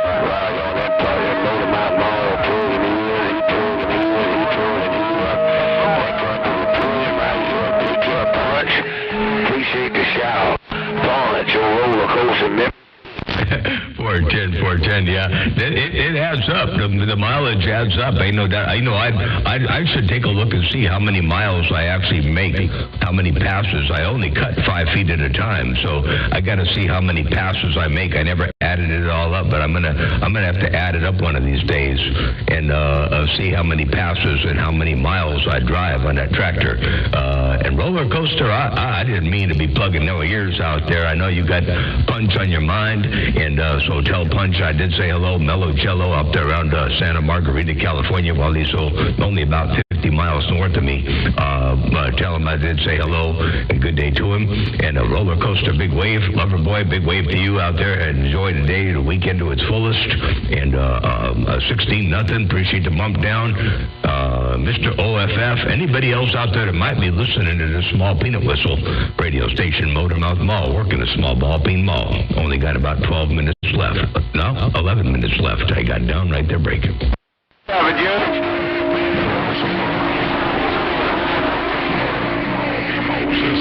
Appreciate the shout. Punch, your roller coaster. 410, yeah. It adds up. The mileage adds up. Ain't no doubt. I should take a look and see how many miles I actually make, how many passes. I only cut 5 feet at a time, so I got to see how many passes I make. I never added it all up, but I'm gonna have to add it up one of these days and see how many passes and how many miles I drive on that tractor. And roller coaster, I didn't mean to be plugging no ears out there. I know you got Punch on your mind, and so tell Punch I did say hello, Mellow Cello, up there around Santa Margarita, California, while he's only about 50 miles north of me. Tell him I did say hello and good day to him. And a roller coaster, big wave, lover boy, big wave to you out there. And enjoy the day, the weekend to its fullest. And 16-0, appreciate the bump down. Mr. OFF, anybody else out there that might be listening to this Small Peanut Whistle radio station, Motormouth Mall, working a small ball peen mall. Only got about 12 minutes left. No, 11 minutes left. I got down right there breaking. Have it, Judge. Moses.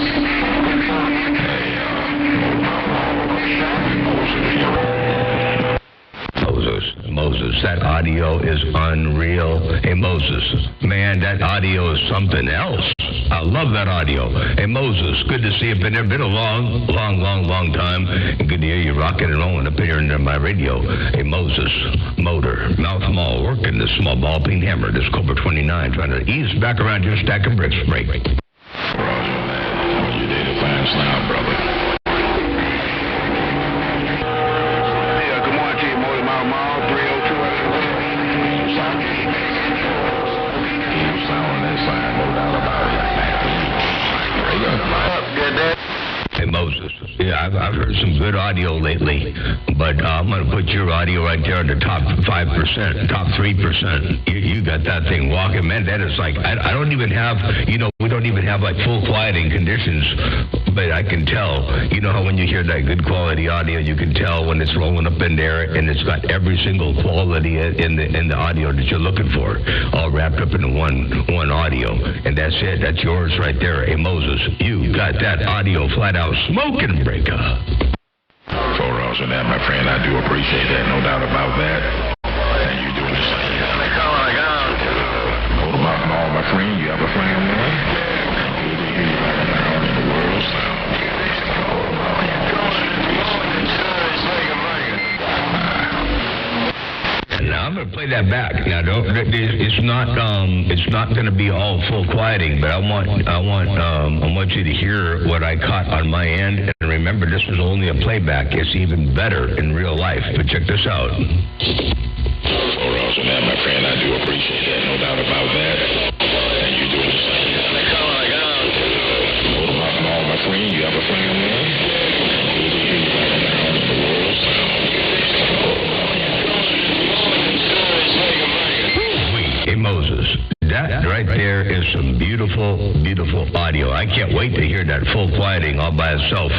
Hey, audio is unreal. Hey, Moses, man, that audio is something else. I love that audio. Hey, Moses, good to see you. Been a long time. And good to hear you rocking and rolling up here in my radio. Hey, Moses, motor, mouth mall, working this small ball peen hammer, this Cobra 29, trying to ease back around your stack of bricks break. Roger, man. You did a fine sound, brother. Yeah, good morning to you, Motor Mouth Mall, 302. You sound on that side, no doubt about it. Good day. Hey, Moses. Yeah, I've heard some good audio lately, but I'm going to put your audio right there in the top 5%, top 3%. You got that thing walking, man. That is like, I don't even have, we don't even have like full quieting conditions, but I can tell. You know how when you hear that good quality audio, you can tell when it's rolling up in there, and it's got every single quality in the audio that you're looking for, all wrapped up into one audio, and that's it. That's yours right there. Hey, Moses, you got that audio flat out smoking breaker. For Roger, that, my friend, I do appreciate that, no doubt about that. And you doing the same. Motor Mouth Mall, my friend, you have a friend, man? Good to hear you right around in the world sound. Now I'm gonna play that back. Now it's not going to be all full quieting, but I want you to hear what I caught on my end. And remember, this was only a playback. It's even better in real life. But check this out. For Roger, that, my friend, I do appreciate that, no doubt about that. And you doing the same. Motor Mouth Mall, my friend, you have a friend, man? Good to hear you right around in the world sound. Hey, Moses, that right there is some beautiful, beautiful audio. I can't wait to hear that full quieting all by itself.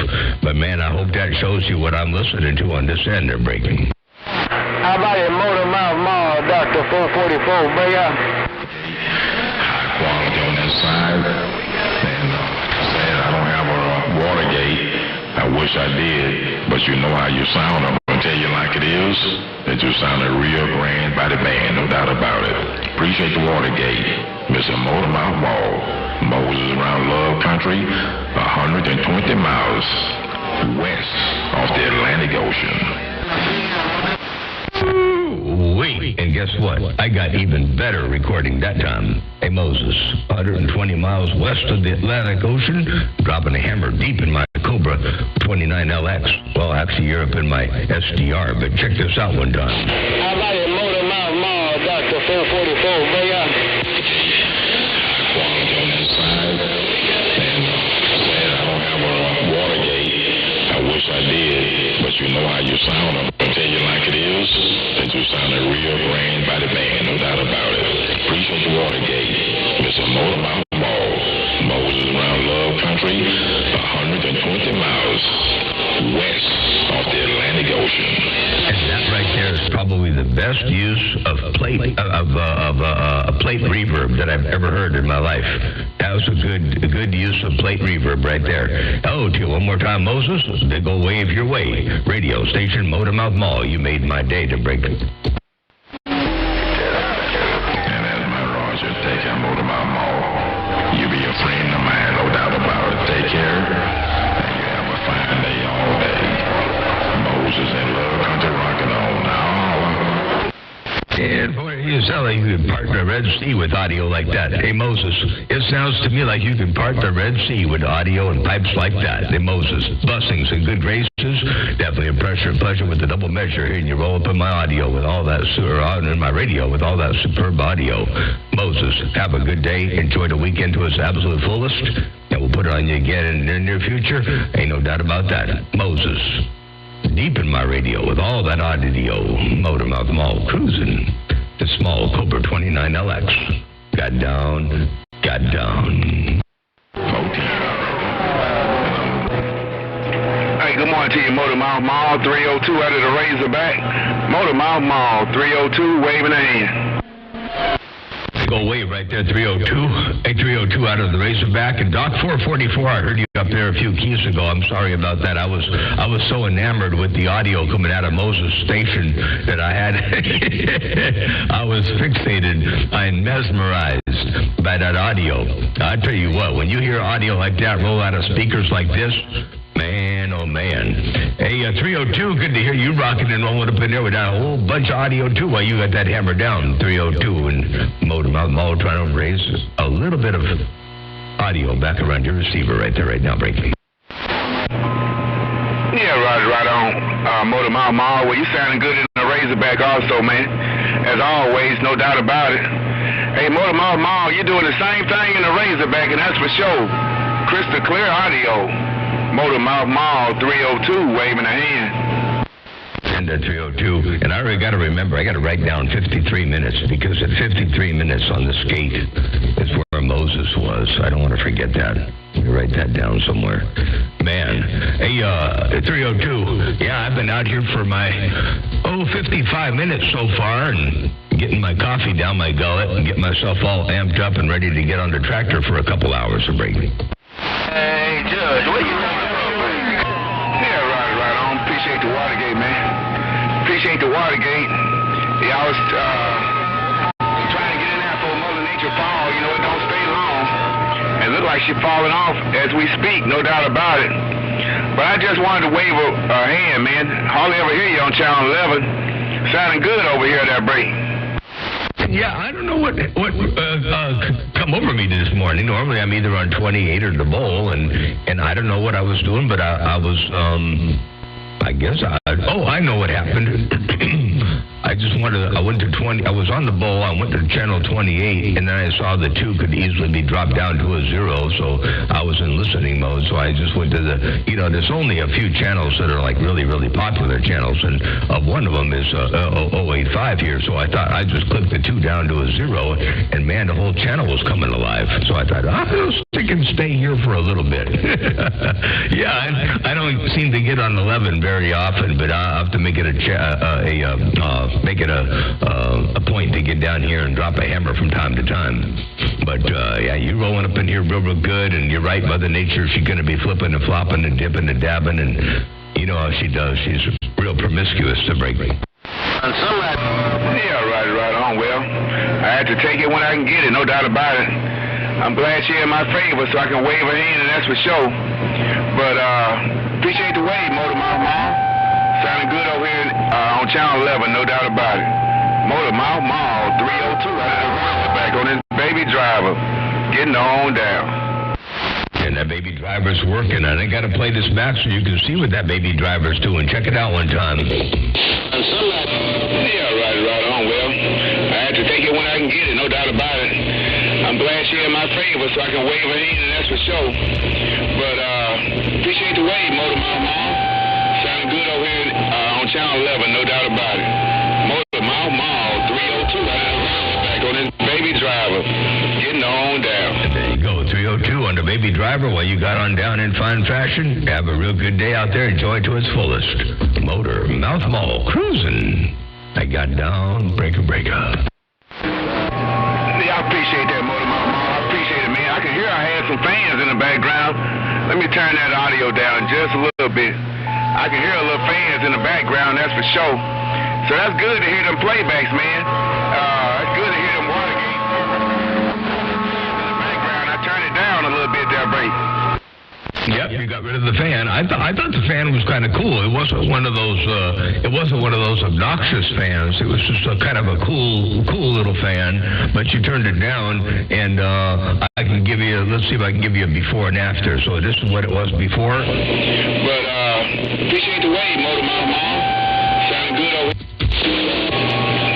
But, man, I hope that shows you what I'm listening to on this end they're breaking. How about your Motor Mouth Mall, Dr. 444, brother? High quality on that side. And said I don't have a Watergate. I wish I did. But you know how you sound. I'm going to tell you like it is. That you sounded real grand by the band, no doubt about it. Appreciate the Watergate. Mr. Motor Mouth Mall. Moses around Love Country, 120 miles west off the Atlantic Ocean. Wait, and guess what? I got even better recording that time. Hey, Moses, 120 miles west of the Atlantic Ocean, dropping a hammer deep in my Cobra 29LX. Well, actually, you're up in my SDR, but check this out one time. How about your Motor Mouth Mall, Dr. 444, brother? High quality on that side. And said I don't have a Watergate. I wish I did, but you know how you sound. I'm going to tell you like it is. That you sounded real grand by the band, no doubt about it. Appreciate the Watergate. Mr. Motor Mouth Mall. Moses around Love Country, 120 miles west off the Atlantic Ocean. And that right there is probably the best use of plate reverb that I've ever heard in my life. That was a good use of plate reverb right there. Oh, to you one more time, Moses. Big ol' wave your way. Radio station Motor Mouth Mall. You made my day to break it. And as my Roger, take care, Motor Mouth Mall. You be a friend of mine, no doubt about it. Take care. And you have a fine day all day. Moses in Love Country rocking on now. And boy, you sound like you could part the Red Sea with audio like that. Hey, Moses, it sounds to me like you can part the Red Sea with audio and pipes like that. Hey, Moses, blessings and good graces. Definitely a pleasure with the double measure here, and you roll up in my audio with all that, or on in my radio with all that superb audio. Moses, have a good day. Enjoy the weekend to its absolute fullest, and we'll put it on you again in the near future. Ain't no doubt about that. Moses. Deep in my radio with all that audio, Motor Mouth Mall cruising. The small Cobra 29LX. Got down. Hey, good morning to you, Motor Mouth Mall, 302 out of the Razorback. Motor Mouth Mall, 302, waving a hand. Go away right there, 302. Hey, 302 out of the Razorback. And Doc 444, I heard you up there a few keys ago. I'm sorry about that. I was so enamored with the audio coming out of Moses Station that I had. I was fixated and mesmerized by that audio. I tell you what, when you hear audio like that roll out of speakers like this, man, oh man. Hey, 302, good to hear you rocking and rolling up in there with a whole bunch of audio too while you got that hammer down. 302 and Motor Mouth Mall trying to raise a little bit of audio back around your receiver right there right now, Brinkley. Yeah, right on. Motor Mouth Mall, well, you sounding good in the Razorback also, man. As always, no doubt about it. Hey, Motor Mouth Mall, you're doing the same thing in the Razorback, and that's for sure. Crystal clear audio. Motor Mouth Mall 302 waving a hand. And 302. And I already got to remember, I got to write down 53 minutes because at 53 minutes on the skate is where Moses was. I don't want to forget that. Let me write that down somewhere. Man. Hey, 302. Yeah, I've been out here for my, 55 minutes so far and getting my coffee down my gullet and getting myself all amped up and ready to get on the tractor for a couple hours of break. Hey, Judge, what you doing? Yeah, right on. Appreciate the Watergate, man. Appreciate the Watergate. Yeah, I was trying to get in there for Mother Nature fall. You know, it don't stay long. It look like she's falling off as we speak, no doubt about it. But I just wanted to wave a hand, man. Hardly ever hear you on Channel 11. Sounding good over here at that break. Yeah, I don't know what come over me this morning. Normally I'm either on 28 or the bowl, and I don't know what I was doing, but I was, I guess I know what happened. I went to 20, I was on the bowl, I went to channel 28, and then I saw the 2 could easily be dropped down to a 0, so I was in listening mode, so I just went to there's only a few channels that are like really, really popular channels, and one of them is 085 here, so I thought I'd just click the 2 down to a 0, and man, the whole channel was coming alive, so I thought, I'll stick and stay here for a little bit. Yeah, I don't seem to get on 11 very often, but I'll have to make it a point to get down here and drop a hammer from time to time. But, yeah, you're rolling up in here real good, and you're right, Mother Nature, she's going to be flipping and flopping and dipping and dabbing, and you know how she does. She's real promiscuous to break me. Yeah, right on. Well, I had to take it when I can get it, no doubt about it. I'm glad she's in my favor so I can wave her hand, and that's for sure. But, appreciate the wave, Motor Mouth Mall. Sounding good over here on Channel 11, no doubt about it. Motor Mouth Mall 302 back on this baby driver, getting on down. And that baby driver's working, and I got to play this back so you can see what that baby driver's doing. Check it out one time. Yeah, right on. Well, I had to take it when I can get it, no doubt about it. I'm glad she's in my favor so I can wave her hand, and that's for sure. But appreciate the wave, Motor Mouth Mall. Sounding good over here on Channel 11, no doubt about it. Motor Mouth Mall 302 back on this baby driver, getting on down. There you go, 302 on the baby driver while you got on down in fine fashion. Have a real good day out there. Enjoy it to its fullest. Motor Mouth Mall cruising. I got down, breaker. Yeah, I appreciate that, Motor Mouth Mall. I appreciate it, man. I can hear I had some fans in the background. Let me turn that audio down just a little bit. I can hear a little fans in the background, that's for sure. So that's good to hear them playbacks, man. It's good to hear them Watergate. In the background, I turned it down a little bit there, break. Yep, you got rid of the fan. I thought the fan was kind of cool. It wasn't one of those. It wasn't one of those obnoxious fans. It was just a kind of a cool little fan. But you turned it down, and I can give you. Let's see if I can give you a before and after. So this is what it was before. But appreciate the wave, Motor Mouth Mall. Sounding good over.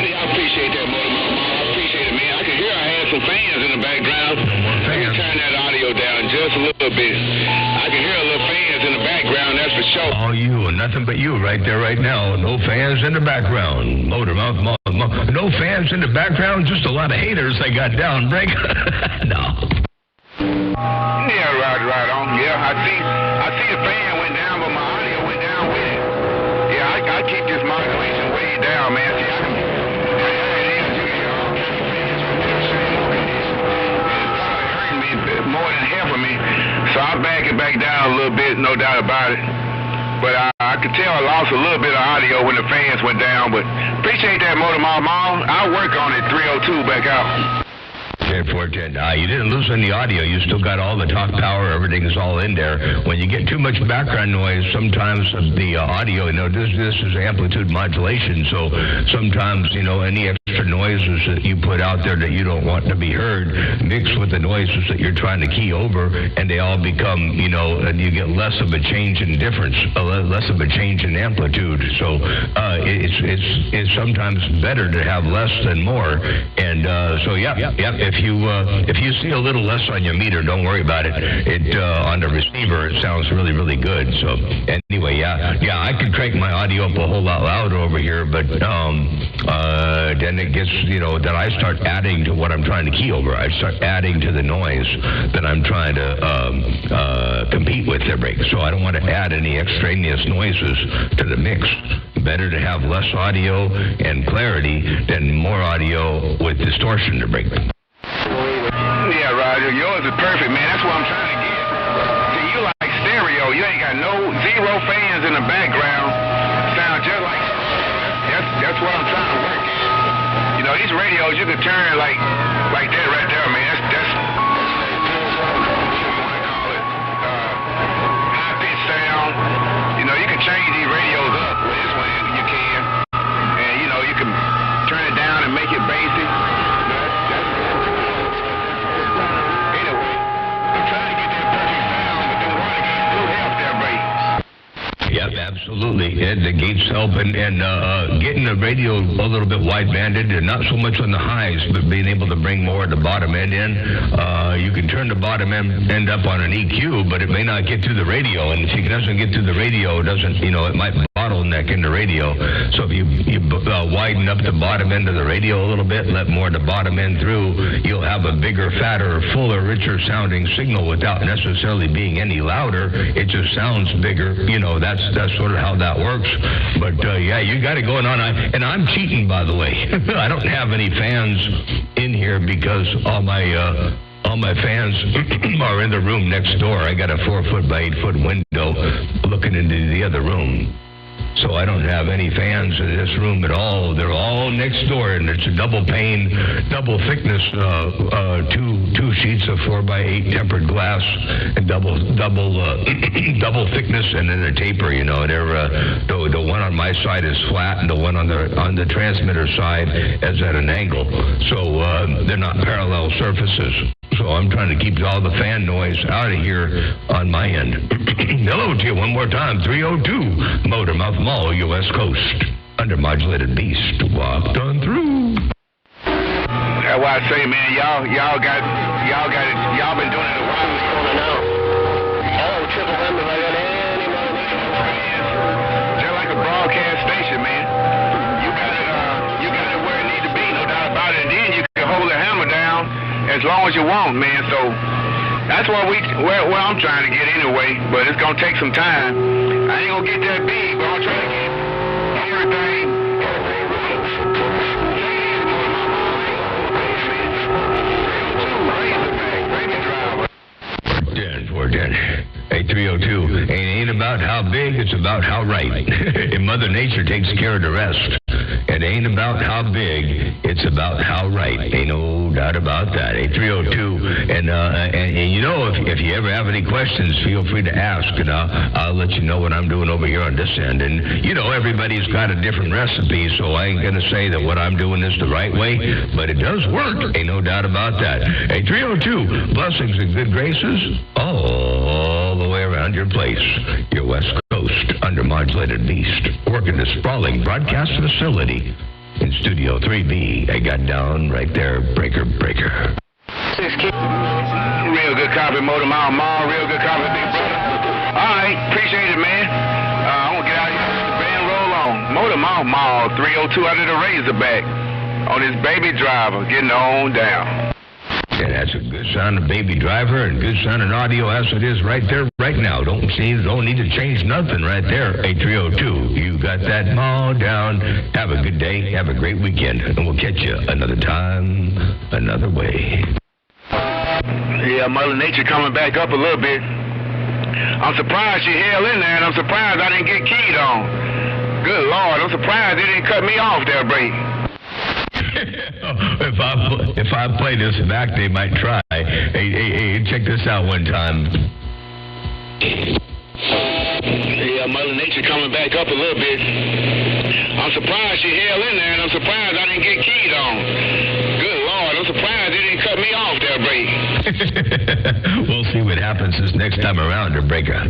Yeah, I appreciate that, Motor Mouth Mall. I appreciate it, man. I can hear I had some fans in the background. No more fans. Let me turn that audio down just a little bit. I can hear a little fans in the background, that's for sure. All you and nothing but you right there right now. No fans in the background. Motor Mouth Mall. No fans in the background, just a lot of haters I got down, break. No. Yeah, right on. Yeah, I see the fan went down, but my audio went down with it. Yeah, I keep this modulation way down, man. See, I can, there it is. You can hear all kinds of fans right there saying, more than half of me. So I back it back down a little bit, no doubt about it. But I could tell I lost a little bit of audio when the fans went down. But appreciate that, Motor Mouth Mall. I'll work on it. 302 back out. 10-4-10. You didn't lose any audio. You still got all the talk power. Everything's all in there. When you get too much background noise, sometimes the audio, this is amplitude modulation. So sometimes, any extra noises that you put out there that you don't want to be heard mix with the noises that you're trying to key over, and they all become, and you get less of a change in difference, less of a change in amplitude. So it's sometimes better to have less than more. And so if you see a little less on your meter, don't worry about it. On the receiver, it sounds really, really good. So anyway, I could crank my audio up a whole lot louder over here, but then it gets, then I start adding to what I'm trying to key over. I start adding to the noise that I'm trying to compete with the break. So I don't want to add any extraneous noises to the mix. Better to have less audio and clarity than more audio with distortion to break. Yeah, Roger, yours is perfect, man. That's what I'm trying to get. See, you like stereo. You ain't got zero fans in the background. Sound just like that's what I'm trying to work at. These radios you can turn like that right there, man. That's high pitch sound. You can change these radios up with this one. You can, and you can turn it down and make it basic. Absolutely. The gates help, and getting the radio a little bit wide-banded, and not so much on the highs, but being able to bring more of the bottom end in. You can turn the bottom end up on an EQ, but it may not get through the radio, and if it doesn't get through the radio, it might bottleneck in the radio. So if you widen up the bottom end of the radio a little bit, let more of the bottom end through, you'll have a bigger, fatter, fuller, richer sounding signal without necessarily being any louder. It just sounds bigger. That's sort of how that works. But you got it going on. And I'm cheating, by the way. I don't have any fans in here because all my fans are in the room next door. I got a 4-foot by 8-foot window looking into the other room. So I don't have any fans in this room at all. They're all next door, and it's a double pane, double thickness, two sheets of 4x8 tempered glass, and double thickness, and then a taper. They're the one on my side is flat, and the one on the transmitter side is at an angle. So they're not parallel surfaces. So I'm trying to keep all the fan noise out of here on my end. Hello to you one more time. 302 Motor Mouth Mall, U.S. Coast. Undermodulated beast walked on through. That's why I say, man, y'all got it. Y'all been doing it a while. What's going on? Hello, Triple M. If I got any more just like a broadcast station, man. You got it where it needs to be, no doubt about it. And then you can hold the hammer down as long as you want, man. So that's where I'm trying to get anyway. But it's gonna take some time. I ain't gonna get that big, but I'm trying to get everything. 410. Hey, 302. Ain't about how big, it's about how right. And Mother Nature takes care of the rest. It ain't about how big, it's about how right. Ain't no doubt about that. Hey, 302. And if you ever have any questions, feel free to ask, and I'll let you know what I'm doing over here on this end. And, everybody's got a different recipe, so I ain't going to say that what I'm doing is the right way, but it does work. Ain't no doubt about that. Hey, 302. Blessings and good graces all the way around your place. Your West Coast undermodulated beast. Working the sprawling broadcast facility in Studio 3B. I got down right there, breaker. 6 kids. Real good copy, Motor Mouth Mall. Real good copy, big brother. All right, appreciate it, man. I'm going to get out of here. Band roll on. Motor Mouth Mall, 302 out of the Razorback. On his baby driver, getting on down. Yeah, that's a good sounding baby driver and good sounding audio as it is right there, right now. Don't need to change nothing right there. Hey, 302, you got that mall down. Have a good day. Have a great weekend. And we'll catch you another time, another way. Yeah, Mother Nature coming back up a little bit. I'm surprised she held in there, and I'm surprised I didn't get keyed on. Good Lord, I'm surprised they didn't cut me off there, break. If I play this back, they might try. Hey, check this out one time. Yeah, Mother Nature coming back up a little bit. I'm surprised she held in there, and I'm surprised I didn't get keyed on. Good Lord, I'm surprised they didn't cut me off there, break. We'll see what happens this next time around, to break up.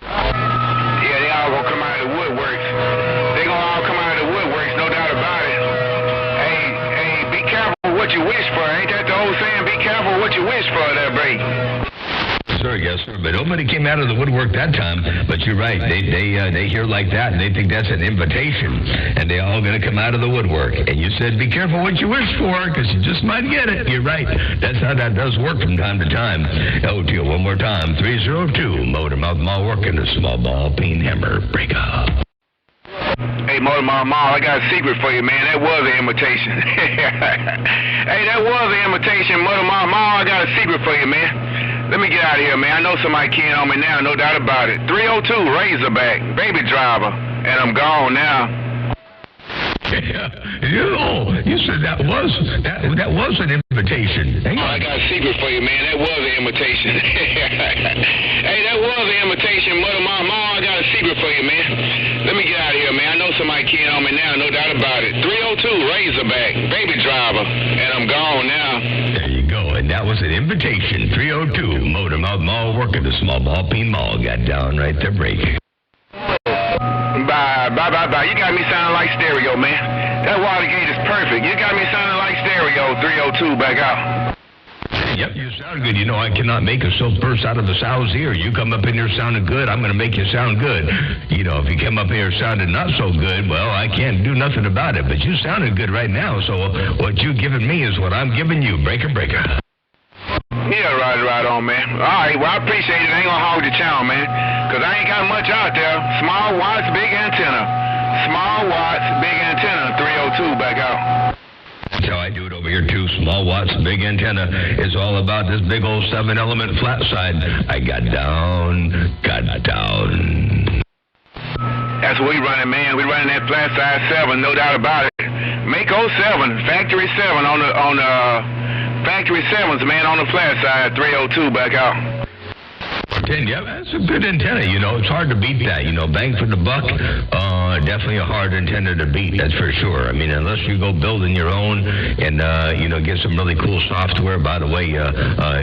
Yeah, they all gonna come out of the woodworks. They gonna all come out of the woodworks, no doubt about it. Hey, be careful what you wish for. Ain't that the old saying? Be careful what you wish for, there, break. Yes, sir. But nobody came out of the woodwork that time. But you're right. They hear like that, and they think that's an invitation, and they all going to come out of the woodwork. And you said, be careful what you wish for, because you just might get it. You're right. That's how that does work from time to time. Oh, dear, one more time. 302 Motor Mouth Mall working the small ball peen hammer breaker. Hey, Motor Mouth Mall, I got a secret for you, man. That was an invitation. Hey, that was an invitation, Motor Mouth Mall. I got a secret for you, man. Let me get out of here, man. I know somebody keying on me now, no doubt about it. 302 Razorback, baby driver, and I'm gone now. You said that was an invitation. I got a secret for you, man. That was an invitation. Hey, that was an invitation, Mother Mama. I got a secret for you, man. Let me get out of here, man. I know somebody keying on me now, no doubt about it. 302 Razorback, baby driver, and I'm gone now. There you go, and that was an invitation. 302 Motor Mouth Mall working the small ball peen mall. Got down right there, break. Bye. You got me sounding like stereo, man. That Watergate is perfect. You got me sounding like stereo. 302 back out. Yep, you sound good. You know, I cannot make a silk purse out of a sow's ear. You come up in here sounding good, I'm going to make you sound good. You know, if you come up here sounding not so good, well, I can't do nothing about it. But you sounded good right now, so what you giving me is what I'm giving you. Breaker. Yeah, right on, man. All right, well, I appreciate it. I ain't going to hog the channel, man, because I ain't got much out there. Small watts, big antenna. Small watts, big antenna. 302 back out. That's how I do it over here, too. Small watts, big antenna. It's all about this big old 7-element flat side. I got down. That's what we running, man. We running that flat side 7, no doubt about it. Mako 7, factory 7 on the factory 7s, man, on the flat side. 302 back out. Yeah, that's a good antenna. You know, it's hard to beat that. You know, bang for the buck. Definitely a hard antenna to beat. That's for sure. I mean, unless you go building your own and get some really cool software. By the way,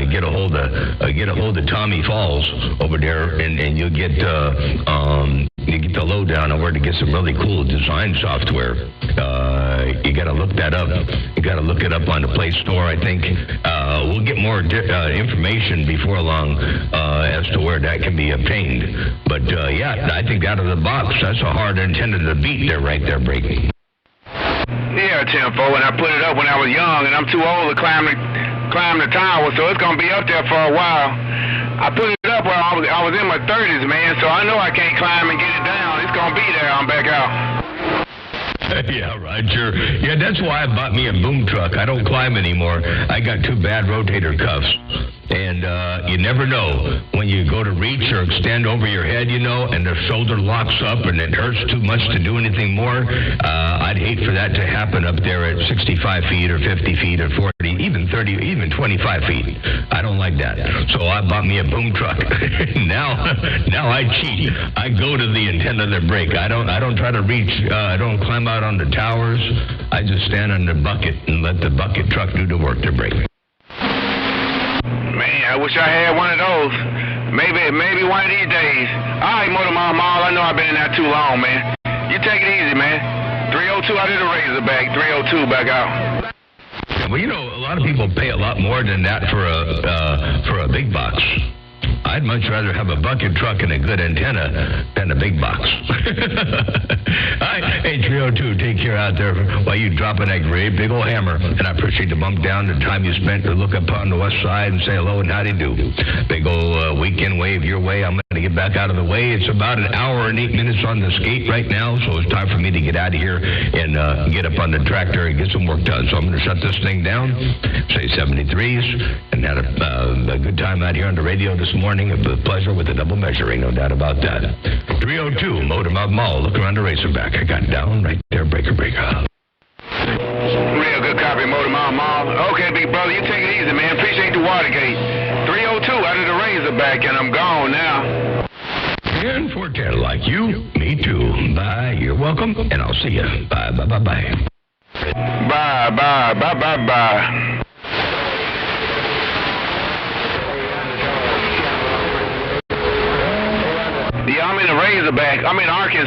get a hold of Tommy Falls over there, and you'll get you get the lowdown on where to get some really cool design software. You got to look that up. You got to look it up on the Play Store, I think. We'll get more information before long as to where that can be obtained. But, yeah, I think out of the box, that's a hard antenna to beat there, right there, Brady. Yeah, Timfo, and I put it up when I was young, and I'm too old to climb the tower, so it's going to be up there for a while. I put it up when I was in my 30s, man, so I know I can't climb and get it down. It's going to be there. I'm back out. Yeah, Roger. Yeah, that's why I bought me a boom truck. I don't climb anymore. I got 2 bad rotator cuffs. And you never know when you go to reach or extend over your head, you know, and the shoulder locks up and it hurts too much to do anything more. I'd hate for that to happen up there at 65 feet or 50 feet or 40, even 30, even 25 feet. I don't like that. So I bought me a boom truck. Now I cheat. I go to the antenna that break. I don't try to reach. I don't climb out on the towers. I just stand on the bucket and let the bucket truck do the work to break. Man, I wish I had one of those. Maybe one of these days. All right, Motor Mama, I know I've been in there too long, man. You take it easy, man. 302 out of the Razorback. 302 back out. Well, you know, a lot of people pay a lot more than that for a big box. I'd much rather have a bucket truck and a good antenna than a big box. Hey, 302, take care out there while you dropping that great big old hammer. And I appreciate the bump down, the time you spent to look up on the west side and say hello and howdy do. Big old weekend wave your way. I'm going to to get back out of the way. It's about an hour and 8 minutes on the skate right now, so it's time for me to get out of here and get up on the tractor and get some work done. So I'm going to shut this thing down, say 73s, and had a good time out here on the radio this morning. A pleasure with the double measuring, no doubt about that. 302 Motormouth Mall. Look around the Racerback. I got down right there, breaker. Real good copy, Motormouth Mall. Okay, big brother, you take it easy, man. Appreciate the Watergate. 302 out of the Razorback, and I'm gone now. And 410 like you, me too. Bye, you're welcome, and I'll see you. Bye. Bye. Yeah, I'm in the Razorback. I'm in Arkansas.